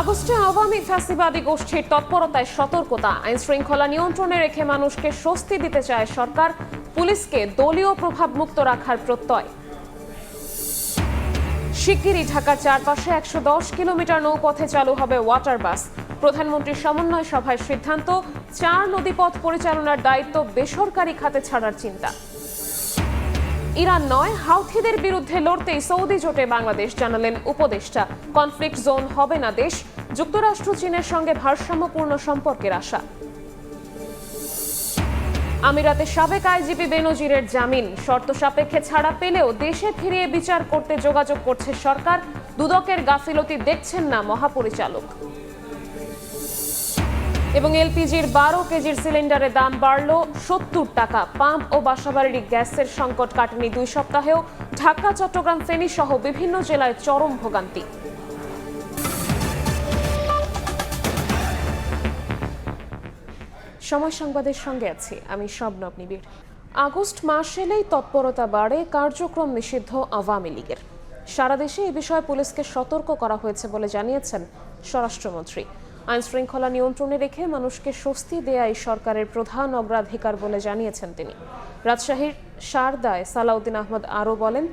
আগস্টে আওয়ামী ফ্যাসিবাদী গোষ্ঠীর তৎপরতায় সতর্কতা। আইন শৃঙ্খলা নিয়ন্ত্রণে রেখে মানুষকে স্বস্তি দিতে চায় সরকার। পুলিশকে দলীয় প্রভাবমুক্ত রাখার প্রত্যয়। শিগগিরই ঢাকার চারপাশে ১১০ কিলোমিটার নৌপথে চালু হবে ওয়াটার বাস। প্রধানমন্ত্রীর সমন্বয় সভায় সিদ্ধান্ত, ৪ নদীপথ পরিচালনার দায়িত্ব বেসরকারি খাতে ছাড়ার চিন্তা। ইরান নয়, হাউথিদের বিরুদ্ধে লড়তেই সৌদি জোটে বাংলাদেশ, জানালেন উপদেষ্টা। কনফ্লিক্ট জোন হবে না দেশ। যুক্তরাষ্ট্র চীনের সঙ্গে ভারসাম্যপূর্ণ সম্পর্কের আশা। আমিরাতে সাবেক আইজিপি বেনজিরের জামিন শর্ত সাপেক্ষে ছাড়া পেলেও দেশে ফিরিয়ে বিচার করতে যোগাযোগ করছে সরকার। দুদকের গাফিলতি দেখছেন না মহাপরিচালক। এবং এলপিজির ১২ কেজির সিলিন্ডারের দাম বাড়ল ৭০ টাকা। পাম্প ও বাসাবাড়ির গ্যাসের সংকট কাটেনি ২ সপ্তাহেও। ঢাকা, চট্টগ্রাম, ফেনী সহ বিভিন্ন জেলায় চরম ভোগান্তি। সময় সংবাদের সঙ্গে আছি আমি শবনব নিবিড়। আগস্ট মাস এলেই তৎপরতা বাড়ে, কার্যক্রম নিষিদ্ধ আওয়ামী লীগের। সারা দেশে এ বিষয়ে পুলিশকে সতর্ক করা হয়েছে বলে জানিয়েছেন স্বরাষ্ট্রমন্ত্রী। আইন শৃঙ্খলা নিয়ন্ত্রণে রেখে মানুষকে স্বস্তি দেয়াই সরকারের প্রধান অগ্রাধিকার বলে জানিয়েছেন তিনি। রাজশাহীর শারদায় সালাউদ্দিন আহমদ আরও বলেন,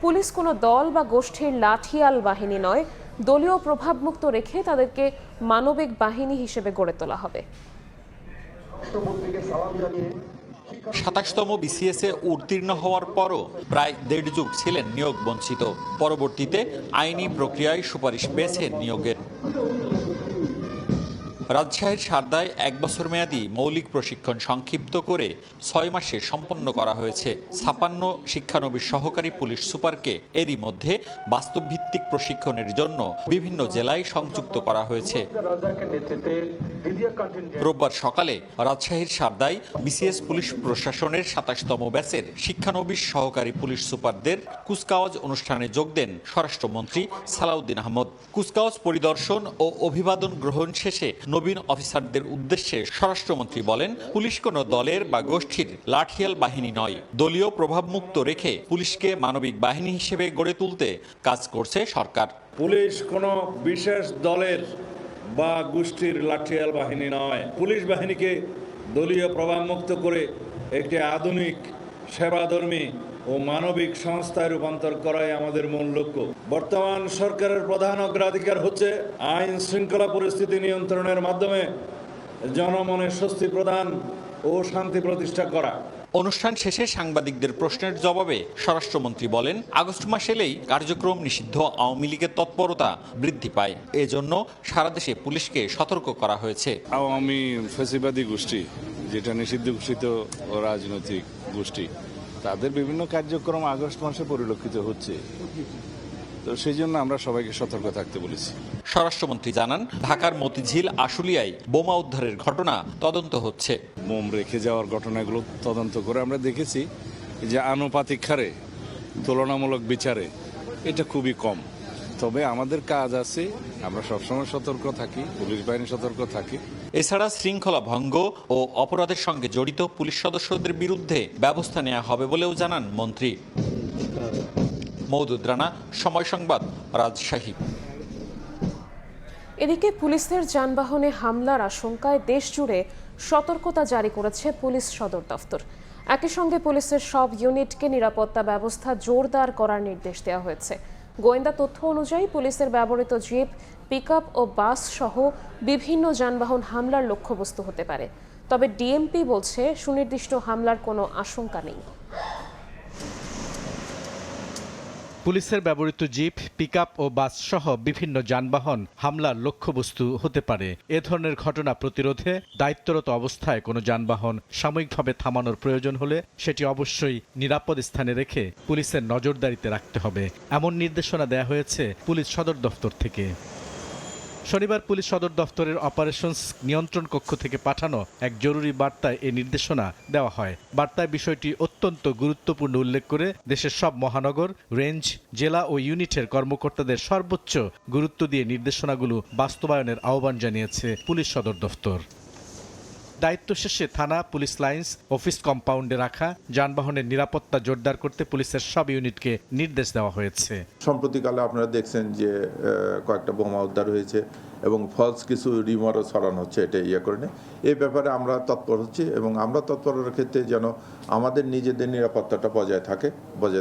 পুলিশ কোনো দল বা গোষ্ঠীর লাঠিয়াল বাহিনী নয়, দলীয় প্রভাবমুক্ত রেখে তাদেরকে মানবিক বাহিনী হিসেবে গড়ে তোলা হবে। ২৭তম বিসিএসে উত্তীর্ণ হওয়ার পরও প্রায় ১.৫ যুগ ছিলেন নিয়োগ বঞ্চিত। পরবর্তীতে আইনি প্রক্রিয়ায় সুপারিশ পেয়েছে নিয়োগের। রাজশাহীর শারদায় ১ বছর মেয়াদী মৌলিক প্রশিক্ষণ সংক্ষিপ্ত করে ৬ মাসে সম্পন্ন করা হয়েছে। ৫৬ শিক্ষানবিশ সহকারী পুলিশ সুপারকে এরই মধ্যে বাস্তবভিত্তিক প্রশিক্ষণের জন্য বিভিন্ন জেলায় সংযুক্ত করা হয়েছে। রোববার সকালে রাজশাহীর শারদায় বিসিএস পুলিশ প্রশাসনের ২৭তম ব্যাচের শিক্ষানবিশ সহকারী পুলিশ সুপারদের কুচকাওয়াজ অনুষ্ঠানে যোগ দেন স্বরাষ্ট্রমন্ত্রী সালাউদ্দিন আহমদ। কুচকাওয়াজ পরিদর্শন ও অভিবাদন গ্রহণ শেষে নবীন অফিসারদের উদ্দেশ্যে স্বরাষ্ট্রমন্ত্রী বলেন, পুলিশ কোনো দলের বা গোষ্ঠীর লাঠিয়াল বাহিনী নয়, দলীয় প্রভাবমুক্ত রেখে পুলিশকে মানবিক বাহিনী হিসেবে গড়ে তুলতে কাজ করছে সরকার। পুলিশ কোনো বিশেষ দলের বা গোষ্ঠীর লাঠিয়াল বাহিনী নয়। পুলিশ বাহিনীকে দলীয় প্রভাবমুক্ত করে একটি আধুনিক সেবাধর্মী ও মানবিক সংস্থায় রূপান্তর করাই আমাদের মূল লক্ষ্য। বর্তমান সরকারের প্রধান অগ্রাধিকার হচ্ছে আইন শৃঙ্খলা পরিস্থিতি নিয়ন্ত্রণের মাধ্যমে জনমনে স্বস্তি প্রদান ও শান্তি প্রতিষ্ঠা করা। অনুষ্ঠান শেষে সাংবাদিকদের প্রশ্নের জবাবে স্বরাষ্ট্রমন্ত্রী বলেন, আগস্ট মাস এলেই কার্যক্রম নিষিদ্ধ আওয়ামী লীগের তৎপরতা বৃদ্ধি পায়। এজন্য সারা দেশে পুলিশকে সতর্ক করা হয়েছে। আওয়ামী ফ্যাসিবাদী গোষ্ঠী, যেটা নিষিদ্ধ ঘোষিত রাজনৈতিক গোষ্ঠী, তাদের বিভিন্ন কার্যক্রম আগস্ট মাসে পরিলক্ষিত হচ্ছে। তো সেই জন্য আমরা সবাইকে সতর্ক থাকতে বলেছি। স্বরাষ্ট্রমন্ত্রী জানান, ঢাকার মতিঝিল আশুলিয়ায় বোমা উদ্ধারের ঘটনা তদন্ত হচ্ছে। বোম রেখে যাওয়ার ঘটনাগুলো তদন্ত করে আমরা দেখেছি যে আনুপাতিক হারে তুলনামূলক বিচারে এটা খুবই কম। তবে আমাদের কাজ আছে, আমরা সবসময় সতর্ক থাকি, পুলিশ বাহিনী সতর্ক থাকি। এছাড়া শৃঙ্খলা ভঙ্গ ও অপরাধের সঙ্গে জড়িত পুলিশ সদস্যদের বিরুদ্ধে ব্যবস্থা নেওয়া হবে বলেও জানান মন্ত্রী। মওদুদ রানা, সময় সংবাদ, রাজশাহী। এদিকে পুলিশের যানবাহনে হামলার আশঙ্কায় দেশ জুড়ে সতর্কতা জারি করেছে পুলিশ সদর দফতর। একই সঙ্গে পুলিশের সব ইউনিটকে নিরাপত্তা ব্যবস্থা জোরদার করার নির্দেশ দেওয়া হয়েছে। গোয়েন্দা তথ্য অনুযায়ী পুলিশের ব্যবহৃত জিপ, পিকআপ ও বাস সহ বিভিন্ন যানবাহন হামলার লক্ষ্যবস্তু হতে পারে। তবে ডিএমপি বলছে, সুনির্দিষ্ট হামলার কোনো আশঙ্কা নেই। পুলিশের ব্যবহৃত জিপ, পিকআপ ও বাস সহ বিভিন্ন যানবাহন হামলার লক্ষ্যবস্তু হতে পারে। এ ধরনের ঘটনা প্রতিরোধে দায়িত্বরত অবস্থায় কোনো যানবাহন সাময়িকভাবে থামানোর প্রয়োজন হলে সেটি অবশ্যই নিরাপদ স্থানে রেখে পুলিশের নজরদারিতে রাখতে হবে, এমন নির্দেশনা দেয়া হয়েছে পুলিশ সদর দফতর থেকে। শনিবার পুলিশ সদর দফতরের অপারেশনস নিয়ন্ত্রণ কক্ষ থেকে পাঠানো এক জরুরি বার্তায় এ নির্দেশনা দেওয়া হয়। বার্তায় বিষয়টি অত্যন্ত গুরুত্বপূর্ণ উল্লেখ করে দেশের সব মহানগর, রেঞ্জ, জেলা ও ইউনিটের কর্মকর্তাদের সর্বোচ্চ গুরুত্ব দিয়ে নির্দেশনাগুলো বাস্তবায়নের আহ্বান জানিয়েছে পুলিশ সদর দফতর। দায়িত্ব শেষে থানা, পুলিশ লাইন্স, অফিস কম্পাউন্ডে রাখা যানবাহনের নিরাপত্তা জোরদার করতে পুলিশের সব ইউনিটকে নির্দেশ দেওয়া হয়েছে। সম্প্রতিকালে আপনারা দেখছেন যে কয়েকটা বোমা উদ্ধার হয়েছে এবং ফলস কিছু রিউমারও ছড়ানো হচ্ছে, এটা করে নেই। এই ব্যাপারে আমরা তৎপর হচ্ছি এবং আমরা তৎপরতার ক্ষেত্রে যেন আমাদের নিজেদের নিরাপত্তাটা বজায়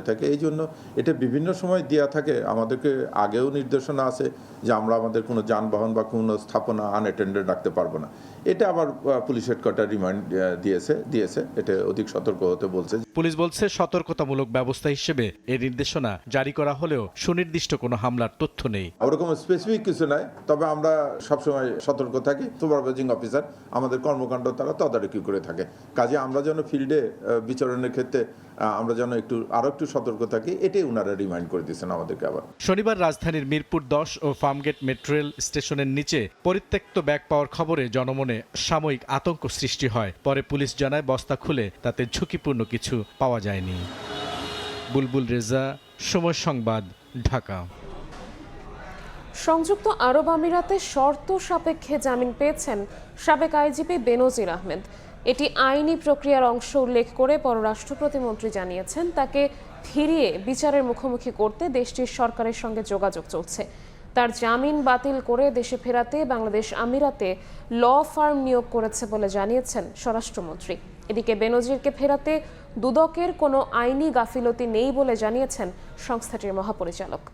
থাকে। এই জন্য এটা বিভিন্ন সময় দেওয়া থাকে। আমাদেরকে আগেও নির্দেশনা আছে যে আমরা আমাদের কোনো যানবাহন বা কোনো স্থাপনা আনঅ্যাটেন্ডেড রাখতে পারবো না। এটা আবার পুলিশ হেডকোয়ার্টার রিমাইন্ড দিয়েছে এটা অধিক সতর্ক হতে বলছে। পুলিশ বলছে সতর্কতামূলক ব্যবস্থা হিসেবে এই নির্দেশনা জারি করা হলেও সুনির্দিষ্ট কোনো হামলার তথ্য নেই। ওরকম স্পেসিফিক কিছু নাই, তবে আমরা সবসময় সতর্ক থাকি। সুপারভাইজিং অফিসার আমাদের কর্মকাণ্ড তারা তদারকি করে থাকে। কাজে আমরা যেন ফিল্ডে বিচরণের ক্ষেত্রে আমরা যেন আরো একটু সতর্ক থাকি, এটাই ওনারা রিমাইন্ড করে দিয়েছেন আমাদেরকে। আবার শনিবার রাজধানীর মিরপুর 10 ও ফার্মগেট মেট্রো রেল স্টেশনের নিচে পরিত্যক্ত ব্যাগ পাওয়ার খবরে জনমনে সাময়িক আতঙ্ক সৃষ্টি হয়। পরে পুলিশ জানায় বস্তা খুলে তাতে ঝুঁকিপূর্ণ কিছু পাওয়া যায়নি। বুলবুল রেজা, সময় সংবাদ, ঢাকা। সংযুক্ত আরব আমিরাতে শর্ত সাপেক্ষে জামিন পেয়েছেন সাবেক আইজিপি বেনজির আহমেদ। এটি আইনি প্রক্রিয়ার অংশ উল্লেখ করে পররাষ্ট্র প্রতিমন্ত্রী জানিয়েছেন তাকে ফিরিয়ে বিচারের মুখোমুখি করতে দেশটির সরকারের সঙ্গে যোগাযোগ চলছে। তার জামিন বাতিল করে দেশে ফেরাতে বাংলাদেশ আমিরাতে ল ফার্ম নিয়োগ করেছে বলে জানিয়েছেন স্বরাষ্ট্রমন্ত্রী। এদিকে বেনজিরকে ফেরাতে দুদকের কোনো আইনি গাফিলতি নেই বলে জানিয়েছেন সংস্থাটির মহাপরিচালক।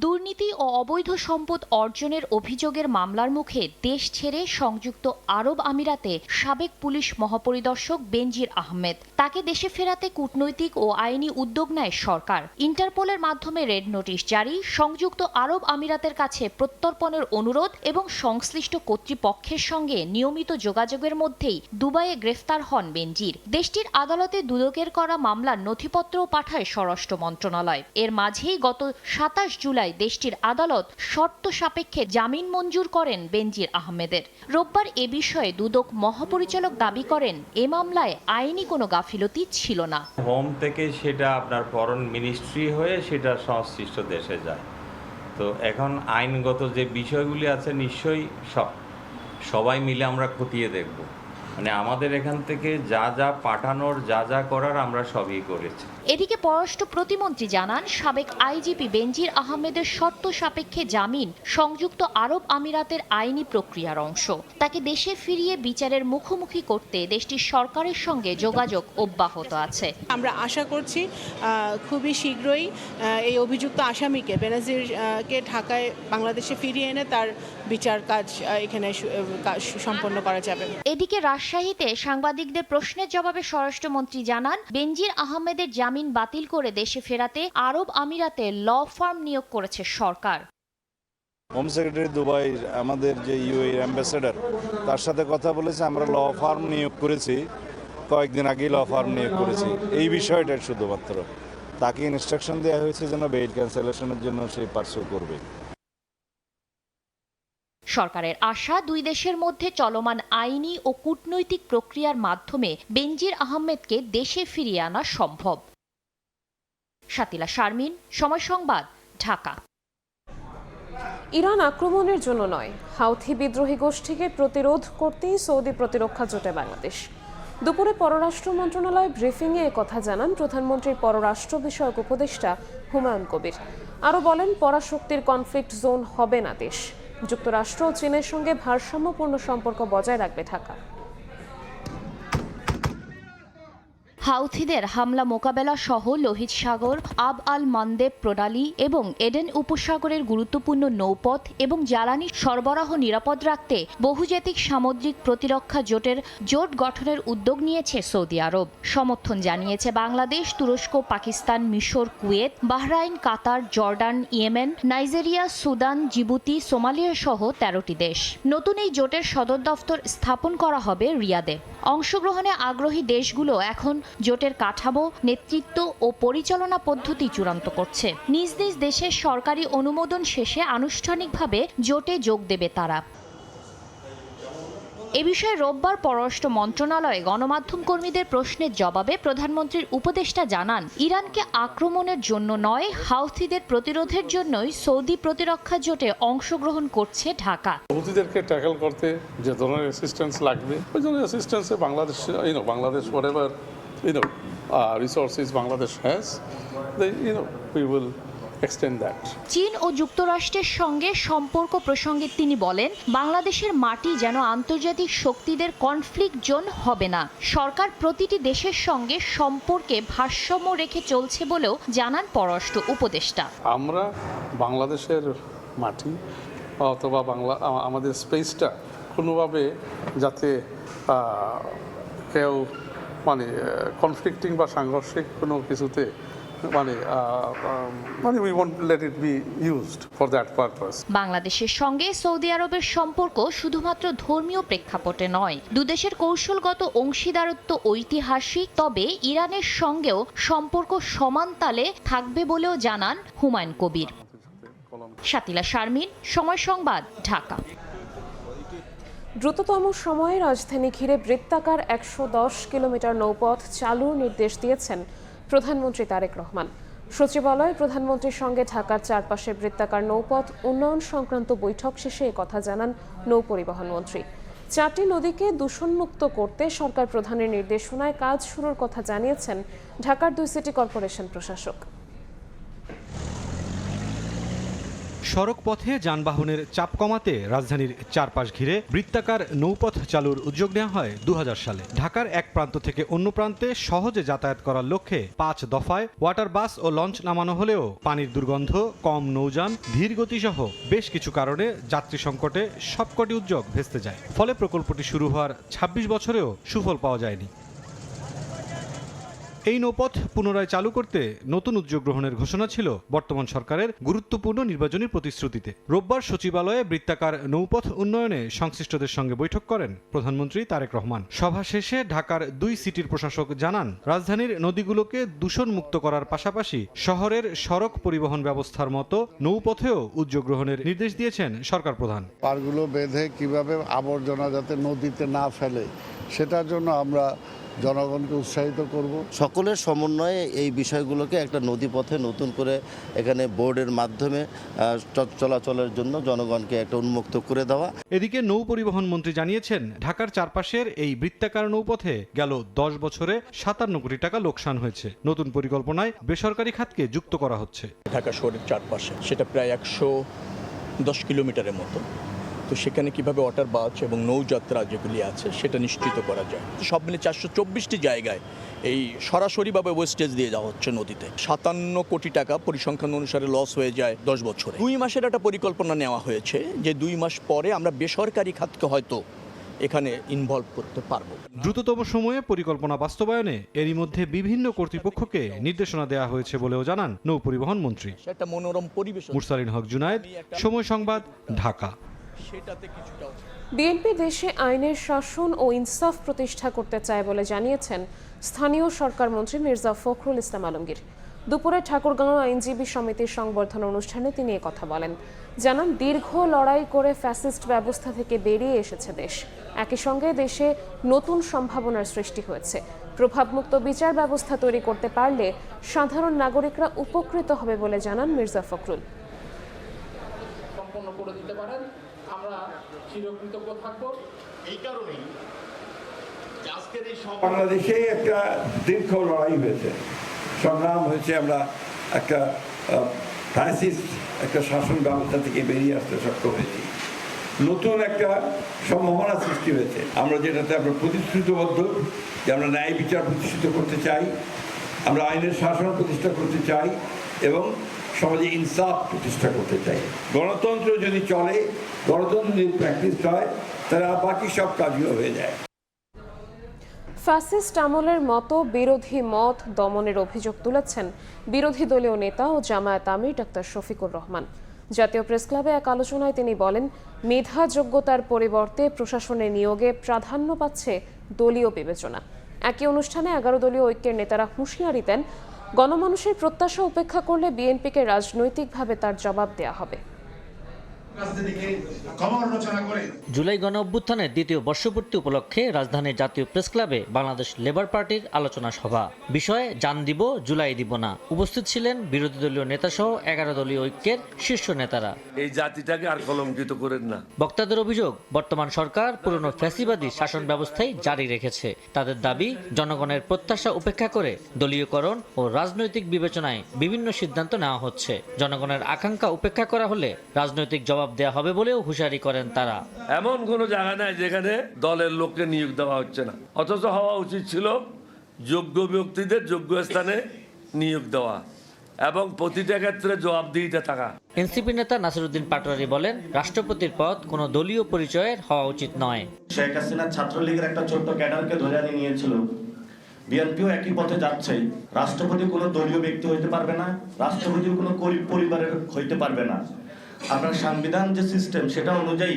দুর্নীতি ও অবৈধ সম্পদ অর্জনের অভিযোগের মামলার মুখে দেশ ছেড়ে সংযুক্ত আরব আমিরাতে সাবেক পুলিশ মহাপরিদর্শক বেনজির আহমেদ। তাকে দেশে ফেরাতে কূটনৈতিক ও আইনি উদ্যোগ নেয় সরকার। ইন্টারপোলের মাধ্যমে রেড নোটিশ জারি, সংযুক্ত আরব আমিরাতের কাছে প্রত্যর্পণের অনুরোধ এবং সংশ্লিষ্ট কর্তৃপক্ষের সঙ্গে নিয়মিত যোগাযোগের মধ্যেই দুবাইয়ে গ্রেফতার হন বেনজির। দেশটির আদালতে দুদকের করা মামলার নথিপত্রও পাঠায় স্বরাষ্ট্র মন্ত্রণালয়। এর মাঝেই গত 27 জুলাই দেশটির আদালত শর্ত সাপেক্ষে জামিন মঞ্জুর করেন বেনজির আহমেদের। রোববার এ বিষয়ে দুদক মহাপরিচালক দাবি করেন এ মামলায় আইনি কোনো গাফিলতি ছিল না। হোম থেকে সেটা আপনার ফরেন মিনিস্ট্রি হয়ে সেটা সংশ্লিষ্ট দেশে যায়। তো এখন আইনগত যে বিষয়গুলি আছে নিশ্চয়ই সবাই মিলে আমরা খতিয়ে দেখব। মানে আমাদের এখান থেকে যা যা পাঠানোর যা করার আমরা সবই করেছি। এদিকে পররাষ্ট্র প্রতিমন্ত্রী জানান সাবেক আইজিপি বেনজির আহমেদের শর্ত সাপেক্ষে জামিন সংযুক্ত আরব আমিরাতের আইনি প্রক্রিয়ার অংশ। তাকে দেশে ফিরিয়ে বিচারের মুখোমুখি করতে দেশটির সরকারের সঙ্গে যোগাযোগ অব্যাহত আছে। আমরা আশা করছি খুবই শীঘ্রই এই অভিযুক্ত আসামিকে বেনজিরকে ঢাকায় বাংলাদেশে ফিরিয়ে এনে তার বিচার কাজ এখানে সম্পন্ন করা যাবে। এদিকে রাজশাহীতে সাংবাদিকদের প্রশ্নের জবাবে স্বরাষ্ট্রমন্ত্রী জানান বেনজির আহমেদের জামিন বাতিল করে দেশে ফেরাতে আরব আমিরাতে ল ফার্ম নিয়োগ করেছে সরকার। হোম সেক্রেটারি দুবাই আমাদের যে ইউএই অ্যাম্বাসেডর তার সাথে কথা বলেছে, আমরা ল ফার্ম নিয়োগ করেছি, কয়েকদিন আগেই ল ফার্ম নিয়োগ করেছি। এই বিষয়টা শুধুমাত্র তাকে ইনস্ট্রাকশন দেওয়া হয়েছে যেন বেইল ক্যান্সেলেশনের জন্য সে পার্সু করবে। সরকারের আশা দুই দেশের মধ্যে চলমান আইনি ও কূটনৈতিক প্রক্রিয়ার মাধ্যমে বেনজির আহমেদকে দেশে ফিরিয়ে আনা সম্ভব। শাতিলা শারমিন, সময় সংবাদ, ঢাকা। ইরান আক্রমণের জন্য নয়, হাউথি বিদ্রোহী গোষ্ঠীকে প্রতিরোধ করতেই সৌদি প্রতিরক্ষা জোটে বাংলাদেশ। দুপুরে পররাষ্ট্র মন্ত্রণালয় ব্রিফিংয়ে কথা জানান প্রধানমন্ত্রীর পররাষ্ট্র বিষয়ক উপদেষ্টা হুমায়ুন কবির। আরও বলেন পরাশক্তির কনফ্লিক্ট জোন হবে না দেশ। যুক্তরাষ্ট্র ও চীনের সঙ্গে ভারসাম্যপূর্ণ সম্পর্ক বজায় রাখবে ঢাকা। হাউথিদের হামলা মোকাবেলা সহ লোহিত সাগর, আব আল মান্দেব প্রণালী এবং এডেন উপসাগরের গুরুত্বপূর্ণ নৌপথ এবং জ্বালানি সরবরাহ নিরাপদ রাখতে বহুজাতিক সামুদ্রিক প্রতিরক্ষা জোট গঠনের উদ্যোগ নিয়েছে সৌদি আরব। সমর্থন জানিয়েছে বাংলাদেশ, তুরস্ক, পাকিস্তান, মিশর, Kuwait, Bahrain, Qatar, Jordan, Yemen, Nigeria, Sudan, Djibouti, Somalia সহ 13টি দেশ। নতুন এই জোটের সদর দফতর স্থাপন করা হবে রিয়াদে। অংশগ্রহণে আগ্রহী দেশগুলো এখন জোটের কাঠামো, নেতৃত্ব ও পরিচালনা পদ্ধতি চূড়ান্ত করছে। নিজ নিজ দেশের সরকারি অনুমোদন শেষে আনুষ্ঠানিকভাবে জোটে যোগ দেবে তারা। এ বিষয়ে রোববার পররাষ্ট্র মন্ত্রণালয়ে গণমাধ্যম কর্মীদের প্রশ্নের জবাবে প্রধানমন্ত্রীর উপদেষ্টা জানান ইরানকে আক্রমণের জন্য নয়, হাউথিদের প্রতিরোধের জন্যই সৌদি প্রতিরক্ষা জোটে অংশগ্রহণ করছে ঢাকা। হুতিদেরকে ট্যাকল করতে যে ধরনের অ্যাসিস্ট্যান্স লাগবে ওই ধরনের অ্যাসিস্ট্যান্সে Bangladesh whatever resources Bangladesh has, then we will extend that. চীন ও যুক্তরাষ্ট্রের সঙ্গে সম্পর্ক প্রসঙ্গে তিনি বলেন, বাংলাদেশের মাটি যেন আন্তর্জাতিক শক্তিদের কনফ্লিক্ট জোন হবে না। সরকার প্রতিটি দেশের সঙ্গে সম্পর্কে ভারসাম্য রেখে চলছে বলেও জানান পররাষ্ট্র উপদেষ্টা। আমরা বাংলাদেশের মাটি অথবা আমাদের স্পেসটা কোনোভাবে যাতে কেউ কনফ্লিক্টিং বা সাংঘর্ষিক কোনো কিছুতে we won't let it be used for that purpose. বাংলাদেশের সঙ্গে সৌদি আরবের সম্পর্ক শুধুমাত্র ধর্মীয় প্রেক্ষাপটে নয়, দুদেশের কৌশলগত অংশীদারত্ব ঐতিহাসিক। তবে ইরানের সঙ্গেও সম্পর্ক সমান তালে থাকবে বলেও জানান হুমায়ুন কবির। শাতিলা শারমিন, সময় সংবাদ, ঢাকা। দ্রুততম সময়ে রাজধানী ঘিরে বৃত্তাকার 110 কিলোমিটার নৌপথ চালুর নির্দেশ দিয়েছেন প্রধানমন্ত্রী তারেক রহমান। সচিবালয়ে প্রধানমন্ত্রীর সঙ্গে ঢাকার চারপাশে বৃত্তাকার নৌপথ উন্নয়ন সংক্রান্ত বৈঠক শেষে একথা জানান নৌপরিবহন মন্ত্রী। 4টি নদীকে দূষণমুক্ত করতে সরকার প্রধানের নির্দেশনায় কাজ শুরুর কথা জানিয়েছেন ঢাকার 2 সিটি কর্পোরেশন প্রশাসক। সড়ক পথে যানবাহনের চাপ কমাতে রাজধানীর চারপাশ ঘিরে বৃত্তাকার নৌপথ চালুর উদ্যোগ নেওয়া হয় 2000 সালে। ঢাকার এক প্রান্ত থেকে অন্য প্রান্তে সহজে যাতায়াত করার লক্ষ্যে 5 দফায় ওয়াটার বাস ও লঞ্চ নামানো হলেও পানির দুর্গন্ধ, কম নৌযান, ধীর গতি সহ বেশ কিছু কারণে যাত্রী সংকটে সবকটি উদ্যোগ ভেস্তে যায়। ফলে প্রকল্পটি শুরু হওয়ার 26 বছরেও সুফল পাওয়া যায়নি। এই নৌপথ পুনরায় চালু করতে নতুন উদ্যোগ গ্রহণের ঘোষণা ছিল বর্তমান সরকারের গুরুত্বপূর্ণ নির্বাচনী প্রতিশ্রুতিতে। রোববার সচিবালয়ে বৃত্তাকার নৌপথ উন্নয়নে সংশ্লিষ্টদের সঙ্গে বৈঠক করেন প্রধানমন্ত্রী তারেক রহমান। সভা শেষে ঢাকার 2 সিটির প্রশাসক জানান, রাজধানীর নদীগুলোকে দূষণমুক্ত করার পাশাপাশি শহরের সড়ক পরিবহন ব্যবস্থার মতো নৌপথেও উদ্যোগ গ্রহণের নির্দেশ দিয়েছেন সরকার প্রধান। পারগুলো বেঁধে কিভাবে আবর্জনা যাতে নদীতে না ফেলে সেটার জন্য আমরা জনগণকে উৎসাহিত করব। সকলের সমন্বয়ে এই বিষয়গুলোকে একটা নদীপথে নতুন করে এখানে বোর্ডের মাধ্যমে চলাচলের জন্য জনগণকে একটা উন্মুক্ত করে দেওয়া। এদিকে নৌ পরিবহন মন্ত্রী জানিয়েছেন, ঢাকার চারপাশের এই বৃত্তাকার নৌপথে গেল 10 বছরে 57 কোটি টাকা লোকসান হয়েছে। নতুন পরিকল্পনায় বেসরকারি খাতকে যুক্ত করা হচ্ছে। ঢাকা শহরের চারপাশে সেটা প্রায় 110 কিলোমিটারের মতো। তো সেখানে কিভাবে ওয়াটার বাস এবং নৌযাত্রা যেগুলি আছে সেটা নিশ্চিত করা যায়। সব মিলে 424টি জায়গায় এই সরাসরিভাবে ওয়েস্টেজ দিয়ে যাওয়া হচ্ছে নদীতে। 57 কোটি টাকা পরিসংখ্যান অনুসারে লস হয়ে যায় 10 বছরে। 2 মাসের একটা পরিকল্পনা নেওয়া হয়েছে যে 2 মাস পরে আমরা বেসরকারি খাতকে হয়তো এখানে ইনভলভ করতে পারবো। দ্রুততম সময়ে পরিকল্পনা বাস্তবায়নে এরই মধ্যে বিভিন্ন কর্তৃপক্ষকে নির্দেশনা দেওয়া হয়েছে বলেও জানান নৌ পরিবহন মন্ত্রী। সেটা মনোরম পরিবেশ। মুরসালিন হক জুনায়েদ, সময় সংবাদ, ঢাকা। বিএনপি দেশে আইনের শাসন ও ইনসাফ প্রতিষ্ঠা করতে চায় বলে জানিয়েছেন স্থানীয় সরকার মন্ত্রী মির্জা ফখরুল ইসলাম আলমগীর। দুপুরে ঠাকুরগাঁও আইনজীবী সমিতির সংবর্ধনা অনুষ্ঠানে তিনি কথা বলেন। জানান, দীর্ঘ লড়াই করে ফ্যাসিস্ট ব্যবস্থা থেকে বেরিয়ে এসেছে দেশ। একই সঙ্গে দেশে নতুন সম্ভাবনার সৃষ্টি হয়েছে। প্রভাবমুক্ত বিচার ব্যবস্থা তৈরি করতে পারলে সাধারণ নাগরিকরা উপকৃত হবে বলে জানান মির্জা ফখরুল। করে দিতে পারেন, আমরা চিরকৃতজ্ঞ থাকব। এই কারণেই আজকের এই বাংলাদেশে একটা দীর্ঘ লড়াই হয়েছে, সংগ্রাম হয়েছে। আমরা একটা ফ্যাসিস্ট একটা শাসন ব্যবস্থা থেকে বেরিয়ে আসতে সক্ষম হয়েছি। নতুন একটা সম্ভাবনা সৃষ্টি হয়েছে। আমরা যেটাতে আমরা প্রতিশ্রুতিবদ্ধ যে আমরা ন্যায় বিচার প্রতিষ্ঠিত করতে চাই, আমরা আইনের শাসন প্রতিষ্ঠা করতে চাই এবং সমাজে ইনসাফ প্রতিষ্ঠা করতে চাই। গণতন্ত্র যদি চলে, গণতন্ত্র যদি প্র্যাকটিস হয়, তাহলে বাকি সব কাজও হয়ে যায়। ফ্যাসিস্ট আমলের মতো বিরোধী মত দমনের অভিযোগ তুলেছেন বিরোধী দলীয় নেতা ও জামায়াত আমির ডাক্তার শফিকুর রহমান। জাতীয় প্রেস ক্লাবে এক আলোচনায় তিনি বলেন, মেধা যোগ্যতার পরিবর্তে প্রশাসনে নিয়োগে প্রাধান্য পাচ্ছে দলীয় বিবেচনা। একই অনুষ্ঠানে 11 দলীয় ঐক্যের নেতারা হুঁশিয়ারি দেন, গণমানুষের প্রত্যাশা উপেক্ষা করলে বিএনপিকে রাজনৈতিকভাবে তার জবাব দেয়া হবে। জুলাই গণ অভ্যুত্থানের দ্বিতীয় বর্ষপূর্তি উপলক্ষে রাজধানীর জাতীয় প্রেস ক্লাবে বাংলাদেশ লেবার পার্টির আলোচনা সভা। বিষয়ে জান দিব জুলাই দিব না। উপস্থিত ছিলেন বিরোধী দলীয় নেতাসহ 11 দলীয় ঐক্যের শীর্ষ নেতারা। এই জাতিটাকে আর কলঙ্কিত করেন না। বক্তাদের অভিযোগ, বর্তমান সরকার পুরনো ফ্যাসিবাদী শাসন ব্যবস্থাই জারি রেখেছে। তাদের দাবি, জনগণের প্রত্যাশা উপেক্ষা করে দলীয়করণ ও রাজনৈতিক বিবেচনায় বিভিন্ন সিদ্ধান্ত নেওয়া হচ্ছে। জনগণের আকাঙ্ক্ষা উপেক্ষা করা হলে রাজনৈতিক জবাব দেওয়া হবে বলেও হুঁশিয়ারি করেন তারা। এমন কোনো জায়গা নাই যেখানে দলের লোককে নিয়োগ দেওয়া হচ্ছে না, অথচ হওয়া উচিত ছিল যোগ্য ব্যক্তিদের যোগ্য স্থানে নিয়োগ দেওয়া এবং প্রতিটা ক্ষেত্রে জবাবদিহিতা থাকা। এনসিপি নেতা নাসিরউদ্দিন পাটোয়ারি বলেন, রাষ্ট্রপতির পদ কোনো দলীয় পরিচয়ের হওয়া উচিত নয়। শেখ হাসিনা ছাত্রলীগের একটা ছোট্ট ক্যাডারকে ধরে আনি নিয়েছিল, বিএনপিও একই পথে যাচ্ছে। রাষ্ট্রপতি কোনো দলীয় ব্যক্তি হইতে পারবে না, রাষ্ট্রপতি কোনো গরিব পরিবারের হইতে পারবে না। আপনার সংবিধান যে সিস্টেম সেটা অনুযায়ী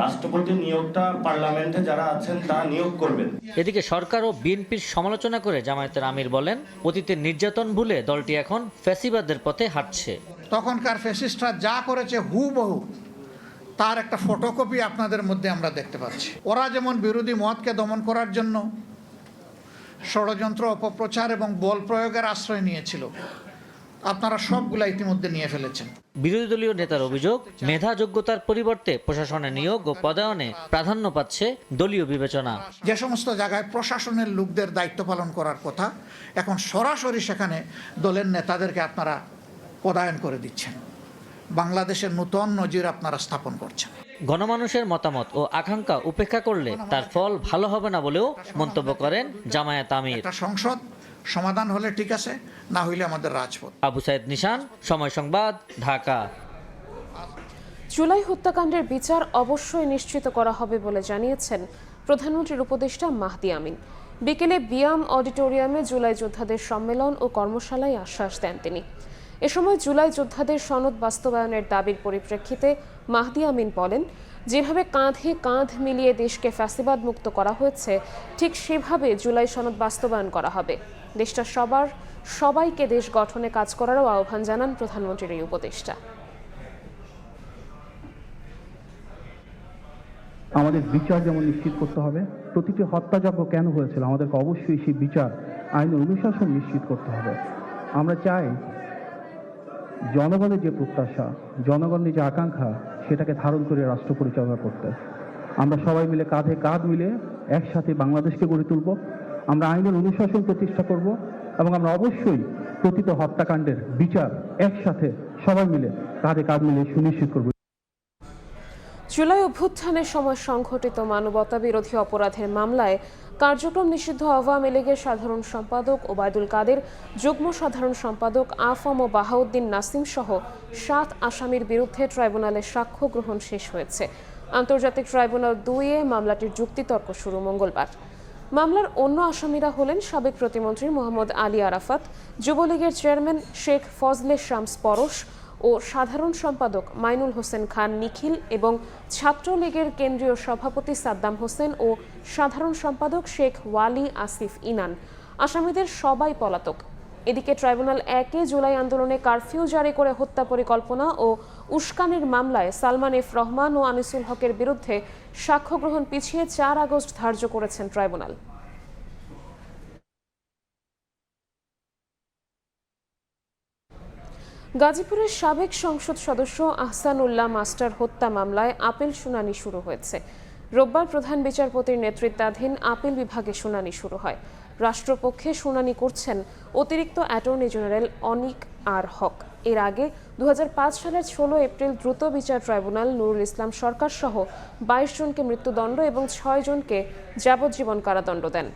রাষ্ট্রপতি নিয়োগটা পার্লামেন্টে যারা আছেন তারা নিয়োগ করবেন। এদিকে সরকার ও বিএনপির সমালোচনা করে জামায়াতের আমির বলেন, অতীতের নির্যাতন ভুলে দলটি এখন ফ্যাসিবাদের পথে হাঁটছে। তখনকার ফ্যাসিস্টরা যা করেছে হুবহু তার একটা ফটোকপি আপনাদের মধ্যে আমরা দেখতে পাচ্ছি। ওরা যেমন বিরোধী মতকে দমন করার জন্য ষড়যন্ত্র, অপপ্রচার এবং বল প্রয়োগের আশ্রয় নিয়েছিল, আপনারা সবগুলা ইতিমধ্যে নিয়ে ফেলেছেন। বিরোধী দলীয় নেতার অভিযোগ, মেধা যোগ্যতার পরিবর্তে প্রশাসনে নিয়োগ ও পদায়নে প্রাধান্য পাচ্ছে দলীয় বিবেচনা। যে সমস্ত জায়গায় প্রশাসনের লোকদের দায়িত্ব পালন করার কথা, এখন সরাসরি সেখানে দলের নেতাদেরকে আপনারা পদায়ন করে দিচ্ছেন। বাংলাদেশের নতুন নজির আপনারা স্থাপন করছেন। গণমানুষের মতামত ও আকাঙ্ক্ষা উপেক্ষা করলে তার ফল ভালো হবে না বলেও মন্তব্য করেন জামায়াত আমির। সংসদ সমাধান হলে ঠিক আছে, না হইলে আমাদের রাজপথ। আবু সাইদ নিশান, সময় সংবাদ, ঢাকা। জুলাই হত্যাকাণ্ডের বিচার অবশ্যই নিশ্চিত করা হবে বলে জানিয়েছেন প্রধানমন্ত্রীর উপদেষ্টা মাহদি আমিন। বিকেলে বিয়াম অডিটোরিয়ামে জুলাই যোদ্ধাদের সম্মেলন ও কর্মশালায় আশ্বাস দেন তিনি। এ সময় জুলাই যোদ্ধাদের সনদ বাস্তবায়নের দাবির পরিপ্রেক্ষিতে মাহদি আমিন বলেন, যেভাবে কাঁধে কাঁধ মিলিয়ে দেশকে ফ্যাসিবাদ মুক্ত করা হয়েছে, ঠিক সেভাবে জুলাই সনদ বাস্তবায়ন করা হবে। দেশটা সবাইকে দেশ গঠনে কাজ করারও আহ্বান জানান প্রধানমন্ত্রীর এই উপদেষ্টা। আমাদের বিচার যেমন নিশ্চিত করতে হবে, প্রতিটি হত্যাযজ্ঞ কেন হয়েছিল আমাদেরকে অবশ্যই সেই বিচার, আইন অনুশাসন নিশ্চিত করতে হবে। আমরা চাই জনগণের যে প্রত্যাশা, জনগণের যে আকাঙ্ক্ষা, সেটাকে ধারণ করে রাষ্ট্র পরিচালনা করতে আমরা সবাই মিলে কাঁধে কাঁধ মিলে একসাথে বাংলাদেশকে গড়ে তুলব। আমরা আইনের অনুশাসন প্রতিষ্ঠা করব এবং আমরা অবশ্যই প্রতিটি হত্যাকাণ্ডের বিচার একসাথে সবাই মিলে কাঁধে কাঁধ মিলে সুনিশ্চিত করব। জুলাই অভ্যুত্থানের সময় সংঘটিত মানবতা বিরোধী অপরাধের মামলায় কার্যক্রম নিষিদ্ধ আওয়ামী লীগের সাধারণ সম্পাদক ওবায়দুল কাদের, যুগ্ম সাধারণ সম্পাদক আফম ও বাহাউদ্দিন নাসিম সহ 7 আসামির বিরুদ্ধে ট্রাইব্যুনালে সাক্ষ্য গ্রহণ শেষ হয়েছে। আন্তর্জাতিক ট্রাইব্যুনাল 2-এ মামলাটির যুক্তিতর্ক শুরু মঙ্গলবার। মামলার অন্য আসামিরা হলেন সাবেক প্রতিমন্ত্রী মোহাম্মদ আলী আরাফাত, যুবলীগের চেয়ারম্যান শেখ ফজলে শামস পরশ ও সাধারণ সম্পাদক মাইনুল হোসেন খান নিখিল এবং ছাত্রলীগের কেন্দ্রীয় সভাপতি সাদ্দাম হোসেন ও সাধারণ সম্পাদক শেখ ওয়ালি আসিফ ইনান। আসামিদের সবাই পলাতক। এদিকে ট্রাইব্যুনাল 1-এ জুলাই আন্দোলনে কারফিউ জারি করে হত্যা পরিকল্পনা ও উস্কানির মামলায় সালমান এফ রহমান ও আনিসুল হকের বিরুদ্ধে সাক্ষ্য গ্রহণ পিছিয়ে 4 আগস্ট ধার্য করেছেন ট্রাইব্যুনাল। গাজীপুরের সাবেক সংসদ সদস্য আহসানুল্লাহ মাস্টার হত্যা মামলায় আপিল শুনানি শুরু হয়েছে। রোববার প্রধান বিচারপতির নেতৃত্বাধীন আপিল বিভাগে শুনানি শুরু হয়। রাষ্ট্রপক্ষে শুনানি করছেন অতিরিক্ত অ্যাটর্নি জেনারেল অনিক আর হক। এর আগে 2005 সালের 16 এপ্রিল দ্রুত বিচার ট্রাইব্যুনাল নুরুল ইসলাম সরকার সহ 22 জনকে মৃত্যুদণ্ড এবং 6 জনকে যাবজ্জীবন কারাদণ্ড দেন।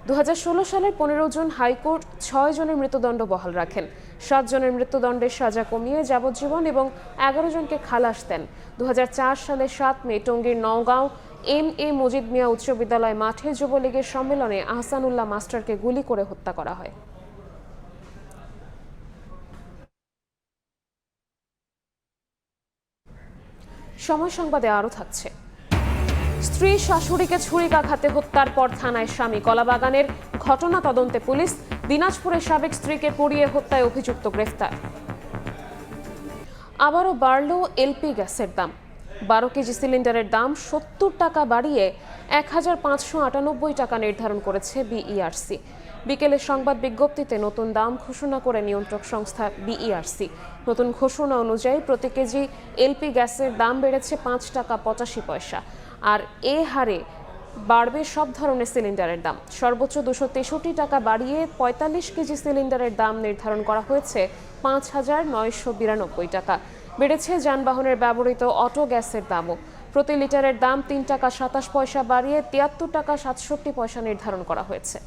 2016 সালের 15 জুন হাইকোর্ট 6 জনের মৃত্যুদণ্ড বহাল রাখেন। 7 জনের মৃত্যুদণ্ডের সাজা কমিয়ে যাবজ্জীবন এবং 11 জনকে খালাস দেন। 2004 সালের 7 মে টঙ্গীর নওগাঁও এম.এ. মজিদ মিয়া উচ্চ বিদ্যালয় মাঠে যুবলীগের সম্মেলনে আহসানুল্লাহ মাস্টারকে গুলি করে হত্যা করা হয়। সময় সংবাদে আরও থাকছে। স্ত্রী শাশুড়িকে ছুরিকাঘাতে হত্যার পর থানায় স্বামী। কলাবাগানের ঘটনা তদন্তে পুলিশ। দিনাজপুরের সাবেক স্ত্রীকে পুড়িয়ে হত্যায় অভিযুক্ত গ্রেফতার। আবারও বাড়ল এলপি গ্যাসের দাম। 12 কেজি সিলিন্ডারের দাম 70 টাকা বাড়িয়ে 1598 টাকা নির্ধারণ করেছে বিইআরসি। বিকেলে সংবাদ বিজ্ঞপ্তিতে নতুন দাম ঘোষণা করে নিয়ন্ত্রক সংস্থা বিইআরসি। নতুন ঘোষণা অনুযায়ী প্রতি কেজি এলপি গ্যাসের দাম বেড়েছে 5 টাকা 85 পয়সা। আর এ হারে বাড়বে সব ধরনের সিলিন্ডারের দাম। সর্বোচ্চ 263 টাকা বাড়িয়ে 45 কেজি সিলিন্ডারের দাম নির্ধারণ করা হয়েছে 5,992 টাকা। বেড়েছে যানবাহনের ব্যবহৃত অটো গ্যাসের দামও। প্রতি লিটারের দাম 3 টাকা 27 পয়সা বাড়িয়ে 73 টাকা 67 পয়সা নির্ধারণ করা হয়েছে।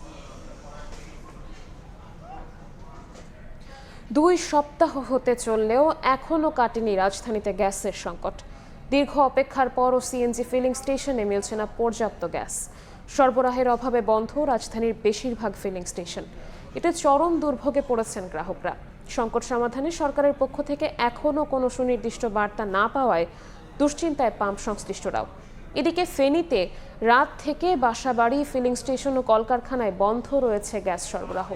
2 সপ্তাহ হতে চললেও এখনও কাটেনি রাজধানীতে গ্যাসের সংকট। দীর্ঘ অপেক্ষার পরও সিএনজি ফিলিং স্টেশনে মিলছে না পর্যাপ্ত গ্যাস। সরবরাহের অভাবে বন্ধ রাজধানীর বেশিরভাগ ফিলিং স্টেশন। এতে চরম দুর্ভোগে পড়েছেন গ্রাহকরা। সংকট সমাধানে সরকারের পক্ষ থেকে এখনও কোনো সুনির্দিষ্ট বার্তা না পাওয়ায় দুশ্চিন্তায় পাম্প সংশ্লিষ্টরাও। এদিকে ফেনীতে রাত থেকে বাসাবাড়ি, ফিলিং স্টেশন ও কলকারখানায় বন্ধ রয়েছে গ্যাস সরবরাহ।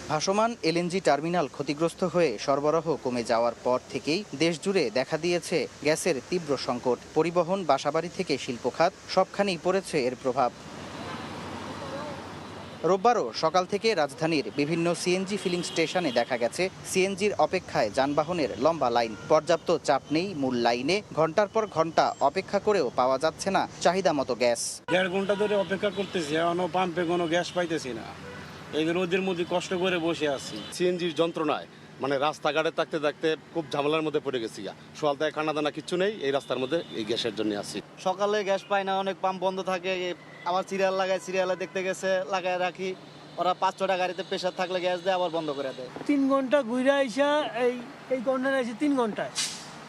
ভাসমান এলএনজি টার্মিনাল ক্ষতিগ্রস্ত হয়ে সরবরাহ কমে যাওয়ার পর থেকেই দেশজুড়ে দেখা দিয়েছে গ্যাসের তীব্র সংকট। পরিবহন, বাসাবাড়ি থেকে শিল্প খাত সবখানেই পড়েছে এর প্রভাব। রোববারও সকাল থেকে রাজধানীর বিভিন্ন সিএনজি ফিলিং স্টেশনে দেখা গেছে সিএনজির অপেক্ষায় যানবাহনের লম্বা লাইন। পর্যাপ্ত চাপ নেই মূল লাইনে। ঘন্টার পর ঘন্টা অপেক্ষা করেও পাওয়া যাচ্ছে না চাহিদা মতো গ্যাস। 1.5 ঘন্টা ধরে অপেক্ষা করতেছি, এখনো পাম্পে কোনো গ্যাস পাইতেছি না। এই রোদের মধ্যে কষ্ট করে বসে আছি। সিএনজির যন্ত্রণায় মানে রাস্তাঘাটে থাকতে থাকতে খুব ঝামেলার মধ্যে পড়ে গেছি। সকাল থেকে খানা দানা কিচ্ছু নেই, এই রাস্তার মধ্যে এই গ্যাসের জন্য আছি। সকালে গ্যাস পাই না, অনেক পাম্প বন্ধ থাকে। আবার সিরিয়াল লাগায়, সিরিয়ালে দেখতে গেছে লাগায় রাখি। ওরা 5-6টা গাড়িতে প্রেশার থাকলে গ্যাস দেয়, আবার বন্ধ করে দেয়। 3 ঘন্টা ঘুরে আইসা এই কর্নারে এসে 3 ঘন্টায়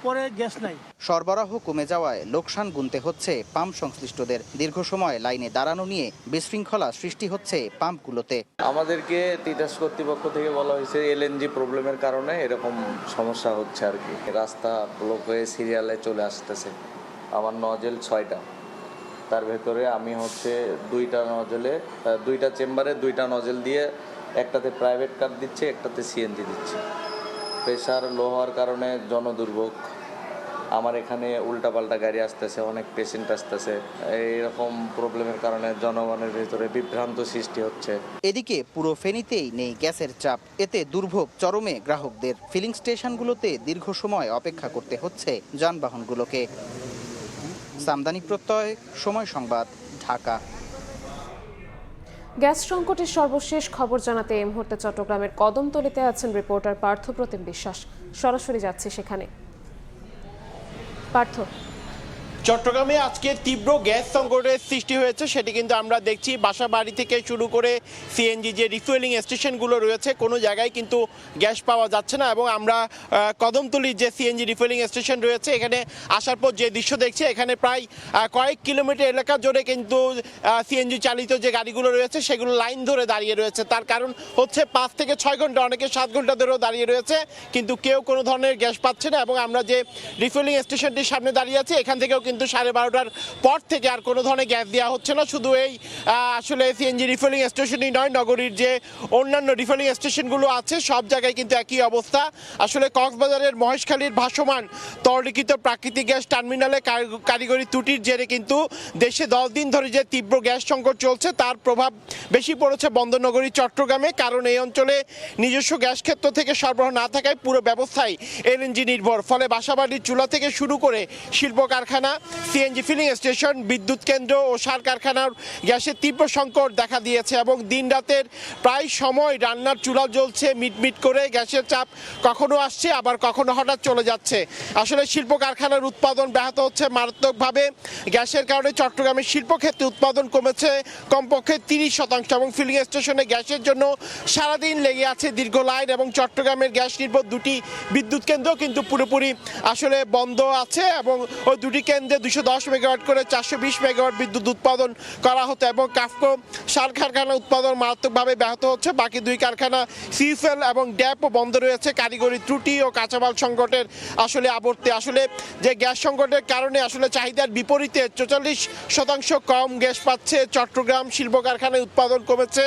পরে গ্যাস নাই। সরবরাহ কমে যাওয়ায় লোকসান গুনতে হচ্ছে পাম্প সংশ্লিষ্টদের। দীর্ঘ সময় লাইনে দাঁড়ানো নিয়ে বিশৃঙ্খলা সৃষ্টি হচ্ছে পাম্পগুলোতে। আমাদেরকে তিতাস কর্তৃপক্ষ থেকে বলা হয়েছে এলএনজি প্রবলেমের কারণে এরকম সমস্যা হচ্ছে আর কি। রাস্তা ব্লক হয়ে সিরিয়ালে চলে আসতেছে। আমার নজেল 6টা, তার ভেতরে আমি হচ্ছে 2টা চেম্বারে 2টা নজেল দিয়ে, একটাতে প্রাইভেট কার দিচ্ছে, একটাতে সিএনজি দিচ্ছে। প্রেশার লো হওয়ার কারণে জনদুর্ভোগ। আমার এখানে উল্টাপাল্টা গাড়ি আসতেছে, অনেক পেশেন্ট আসতেছে। এইরকম প্রবলেমের কারণে জনগণের ভেতরে বিভ্রান্ত সৃষ্টি হচ্ছে। এদিকে পুরো ফেনীতেই নেই গ্যাসের চাপ। এতে দুর্ভোগ চরমে গ্রাহকদের। ফিলিং স্টেশনগুলোতে দীর্ঘ সময় অপেক্ষা করতে হচ্ছে যানবাহনগুলোকে। সামদানি প্রত্যয়, সময় সংবাদ, ঢাকা। গ্যাস সংকটের সর্বশেষ খবর জানাতে এই মুহূর্তে চট্টগ্রামের কদমতলীতে আছেন রিপোর্টার পার্থপ্রতিম বিশ্বাস। সরাসরি যাচ্ছে সেখানে। পার্থ, চট্টগ্রামে আজকে তীব্র গ্যাস সংকটের সৃষ্টি হয়েছে, সেটি কিন্তু আমরা দেখছি। বাসাবাড়ি থেকে শুরু করে সিএনজি যে রিফুয়েলিং স্টেশনগুলো রয়েছে, কোনো জায়গায় কিন্তু গ্যাস পাওয়া যাচ্ছে না। এবং আমরা কদমতলীর যে সিএনজি রিফুয়েলিং স্টেশন রয়েছে, এখানে আসার পর যে দৃশ্য দেখছি, এখানে প্রায় কয়েক কিলোমিটার এলাকা জুড়ে কিন্তু সিএনজি চালিত যে গাড়িগুলো রয়েছে সেগুলো লাইন ধরে দাঁড়িয়ে রয়েছে। তার কারণ হচ্ছে 5 থেকে 6 ঘন্টা, অনেকে 7 ঘন্টা ধরেও দাঁড়িয়ে রয়েছে, কিন্তু কেউ কোনো ধরনের গ্যাস পাচ্ছে না। এবং আমরা যে রিফুয়েলিং স্টেশনটির সামনে দাঁড়িয়ে আছি, এখান থেকেও কিন্তু 12:30টার পর থেকে আর কোনো ধরনের গ্যাস দেওয়া হচ্ছে না। শুধু এই আসলে সিএনজি রিফুয়েলিং স্টেশনই নয়, নগরীর যে অন্যান্য রিফুয়েলিং স্টেশনগুলো আছে সব জায়গায় কিন্তু একই অবস্থা। আসলে কক্সবাজারের মহেশখালীর ভাসমান তরলীকৃত প্রাকৃতিক গ্যাস টার্মিনালে কারিগরি ত্রুটির জেরে কিন্তু দেশে 10 দিন ধরে যে তীব্র গ্যাস সংকট চলছে, তার প্রভাব বেশি পড়েছে বন্দরনগরী চট্টগ্রামে। কারণ এই অঞ্চলে নিজস্ব গ্যাস ক্ষেত্র থেকে সরবরাহ না থাকায় পুরো ব্যবস্থায় এলএনজি নির্ভর। ফলে বাসাবাড়ির চুলা থেকে শুরু করে শিল্প কারখানা, সিএনজি ফিলিং স্টেশন, বিদ্যুৎ কেন্দ্র ও সার কারখানার গ্যাসের তীব্র সংকট দেখা দিয়েছে। এবং দিন রাতের প্রায় সময় রান্নার চুলা জ্বলছে মিটমিট করে। গ্যাসের চাপ কখনো আসছে, আবার কখনো হঠাৎ চলে যাচ্ছে। আসলে শিল্প কারখানার উৎপাদন ব্যাহত হচ্ছে মারাত্মকভাবে। গ্যাসের কারণে চট্টগ্রামের শিল্পক্ষেত্রে উৎপাদন কমেছে কমপক্ষে 30%। এবং ফিলিং স্টেশনে গ্যাসের জন্য সারাদিন লেগে আছে দীর্ঘ লাইন। এবং চট্টগ্রামের গ্যাস নির্ভর 2টি বিদ্যুৎ কেন্দ্র কিন্তু পুরোপুরি আসলে বন্ধ আছে। এবং ওই 2টি কেন্দ্রে মধ্যে 210 মেগাওয়াট করে 420 মেগাওয়াট বিদ্যুৎ উৎপাদন করা হতো এবং কাফকো সার কারখানা উৎপাদন মারাত্মকভাবে ব্যাহত হচ্ছে। বাকি দুই কারখানা সিফেল এবং ড্যাপও বন্ধ রয়েছে কারিগরি ত্রুটি ও কাঁচামাল সংকটের আসলে আবর্তে। আসলে যে গ্যাস সংকটের কারণে আসলে চাহিদার বিপরীতে 44% কম গ্যাস পাচ্ছে চট্টগ্রাম। শিল্প কারখানায় উৎপাদন কমেছে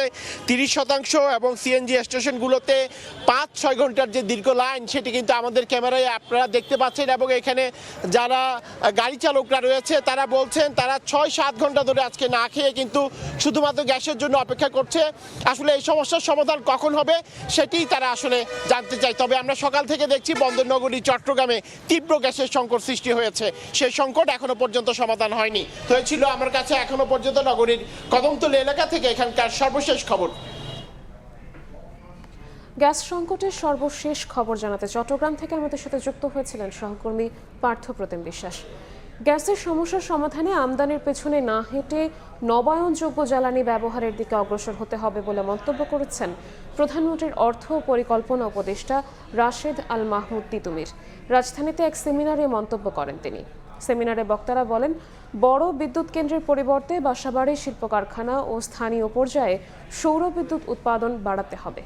30% এবং সিএনজি স্টেশনগুলোতে 5-6 ঘন্টার যে দীর্ঘ লাইন সেটি কিন্তু আমাদের ক্যামেরায় আপনারা দেখতে পাচ্ছেন এবং এখানে যারা গাড়ি চালকরা রয়েছে তারা বলছেন তারা 6-7 ঘন্টা ধরে আজকে না খেয়ে কিন্তু শুধুমাত্র গ্যাসের জন্য অপেক্ষা করছে। আসলে এই সমস্যার সমাধান কখন হবে সেটি তারা আসলে জানতে চায়। তবে আমরা সকাল থেকে দেখছি বন্দরনগরী চট্টগ্রামে তীব্র গ্যাসের সংকট সৃষ্টি হয়েছে, সেই সংকট এখনো পর্যন্ত সমাধান হয়নি। তো এই ছিল আমার কাছে এখনো পর্যন্ত নগরীর কদমতলী এলাকা থেকে এখানকার সর্বশেষ খবর। গ্যাস সংকটের সর্বশেষ খবর জানাতে চট্টগ্রাম থেকে আমাদের সাথে যুক্ত হয়েছিলেন সহকর্মী পার্থপ্রতিম বিশ্বাস। গ্যাসের সমস্যার সমাধানে আমদানির পেছনে না হেঁটে নবায়নযোগ্য জ্বালানি ব্যবহারের দিকে অগ্রসর হতে হবে বলে মন্তব্য করেছেন প্রধানমন্ত্রীর অর্থ পরিকল্পনা উপদেষ্টা রাশেদ আল মাহমুদ তিতুমির। রাজধানীতে এক সেমিনারে মন্তব্য করেন তিনি। সেমিনারে বক্তারা বলেন, বড় বিদ্যুৎ কেন্দ্রের পরিবর্তে বাসাবাড়ি, শিল্প কারখানা ও স্থানীয় পর্যায়ে সৌর বিদ্যুৎ উৎপাদন বাড়াতে হবে।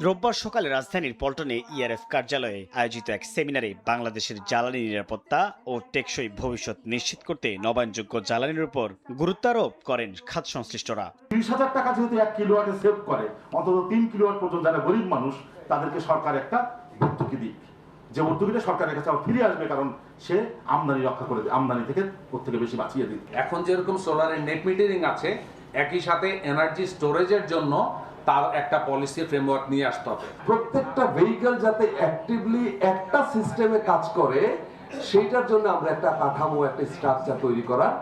রোববার সকালে রাজধানীর পল্টনে ইআরএফ কার্যালয়ে আয়োজিত এক সেমিনারে বাংলাদেশের জ্বালানি নিরাপত্তা ও টেকসই ভবিষ্যৎ নিশ্চিত করতে নবায়নযোগ্য জ্বালানির উপর গুরুত্ব আরোপ করেন খাত সংশ্লিষ্টরা। 30,000 টাকা যেহেতু 1 কিলোওয়াটে সেভ করে, অন্তত 3 কিলোওয়াট পর্যন্ত যারা গরিব মানুষ তাদেরকে সরকার একটা ভর্তুকি দিক, যে ভর্তুকিটা সরকারের কাছে ফিরে আসবে, কারণ সে আমদানি রক্ষা করে, আমদানি থেকে প্রত্যেকে বেশি বাঁচিয়ে দিক। এখন যেরকম সোলারের নেট মিটারিং আছে, একই সাথে এনার্জি স্টোরেজের জন্য তার একটা পলিসি ফ্রেমওয়ার্ক নিয়ে আসতে হবে। প্রত্যেকটা ভেহিকল যাতে অ্যাক্টিভলি একটা সিস্টেমে কাজ করে, সেইটার জন্য আমরা একটা কাঠামো, একটা স্ট্রাকচার তৈরি করার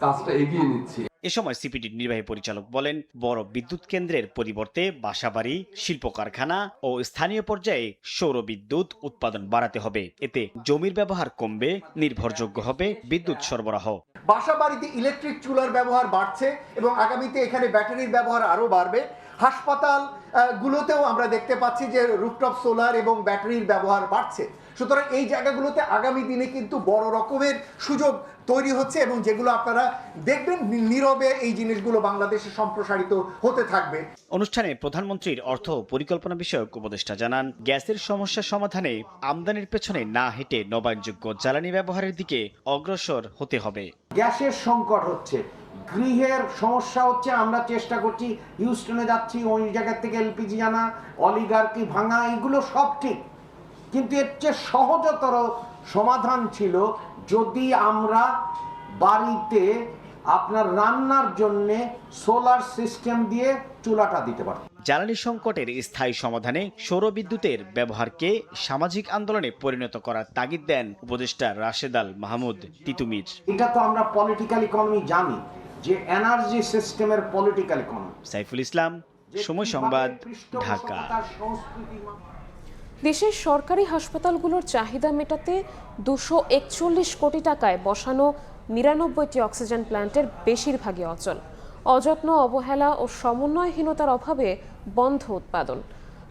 কাজটা এগিয়ে নিচ্ছি। এ সময় সিপিডির নির্বাহী পরিচালক বলেন, বড় বিদ্যুৎ কেন্দ্রের পরিবর্তে বাসাবাড়ি, শিল্প কারখানা ও স্থানীয় পর্যায়ে সৌর বিদ্যুৎ উৎপাদন বাড়াতে হবে। এতে জমির ব্যবহার কমবে, নির্ভরযোগ্য হবে বিদ্যুৎ সরবরাহ। বাসাবাড়িতে ইলেকট্রিক চুলার ব্যবহার বাড়ছে এবং আগামীতে এখানে ব্যাটারির ব্যবহার আরও বাড়বে। হাসপাতাল গুলোতেও আমরা দেখতে পাচ্ছি যে রুফটপ সোলার এবং ব্যাটারির ব্যবহার বাড়ছে। সুতরাং এই জায়গাগুলোতে আগামী দিনে কিন্তু বড় রকমের সুযোগ তৈরি হচ্ছে এবং যেগুলো আপনারা দেখবেন নীরবে এই জিনিসগুলো বাংলাদেশে সম্প্রসারিত হতে থাকবে। অনুষ্ঠানে প্রধানমন্ত্রীর অর্থ পরিকল্পনা বিষয়ক উপদেষ্টা জানান, গ্যাসের সমস্যা সমাধানে আমদানির পেছনে না হেঁটে নবায়নযোগ্য জ্বালানি ব্যবহারের দিকে অগ্রসর হতে হবে। গ্যাসের সংকট হচ্ছে, গৃহের সমস্যা হচ্ছে, আমরা চেষ্টা করছি হিউস্টনে যাচ্ছি, ওই জায়গা থেকে এলপিজি আনা, অলিগার্কি ভাঙা, এগুলো সব ঠিক, কিন্তু এর চেয়ে সহজতর সমাধান ছিল যদি আমরা বাড়িতে আপনার রান্নার জন্য সোলার সিস্টেম দিয়ে চুলাটা দিতে পারতাম। জ্বালানি সংকটের স্থায়ী সমাধানে সৌর বিদ্যুতের ব্যবহারকে সামাজিক আন্দোলনে পরিণত করার তাগিদ দেন উপদেষ্টা রাশেদ আল মাহমুদ তিতুমির। এটা তো আমরা পলিটিক্যাল ইকোনমি জানি যে এনার্জি সিস্টেমের পলিটিক্যাল ইকোনমি। সাইফুল ইসলাম, সময় সংবাদ, ঢাকা। দেশের সরকারি হাসপাতালগুলোর চাহিদা মেটাতে 241 কোটি টাকায় বসানো 99টি অক্সিজেন প্ল্যান্টের বেশিরভাগই অচল। অযত্ন, অবহেলা ও সমন্বয়হীনতার অভাবে বন্ধ উৎপাদন।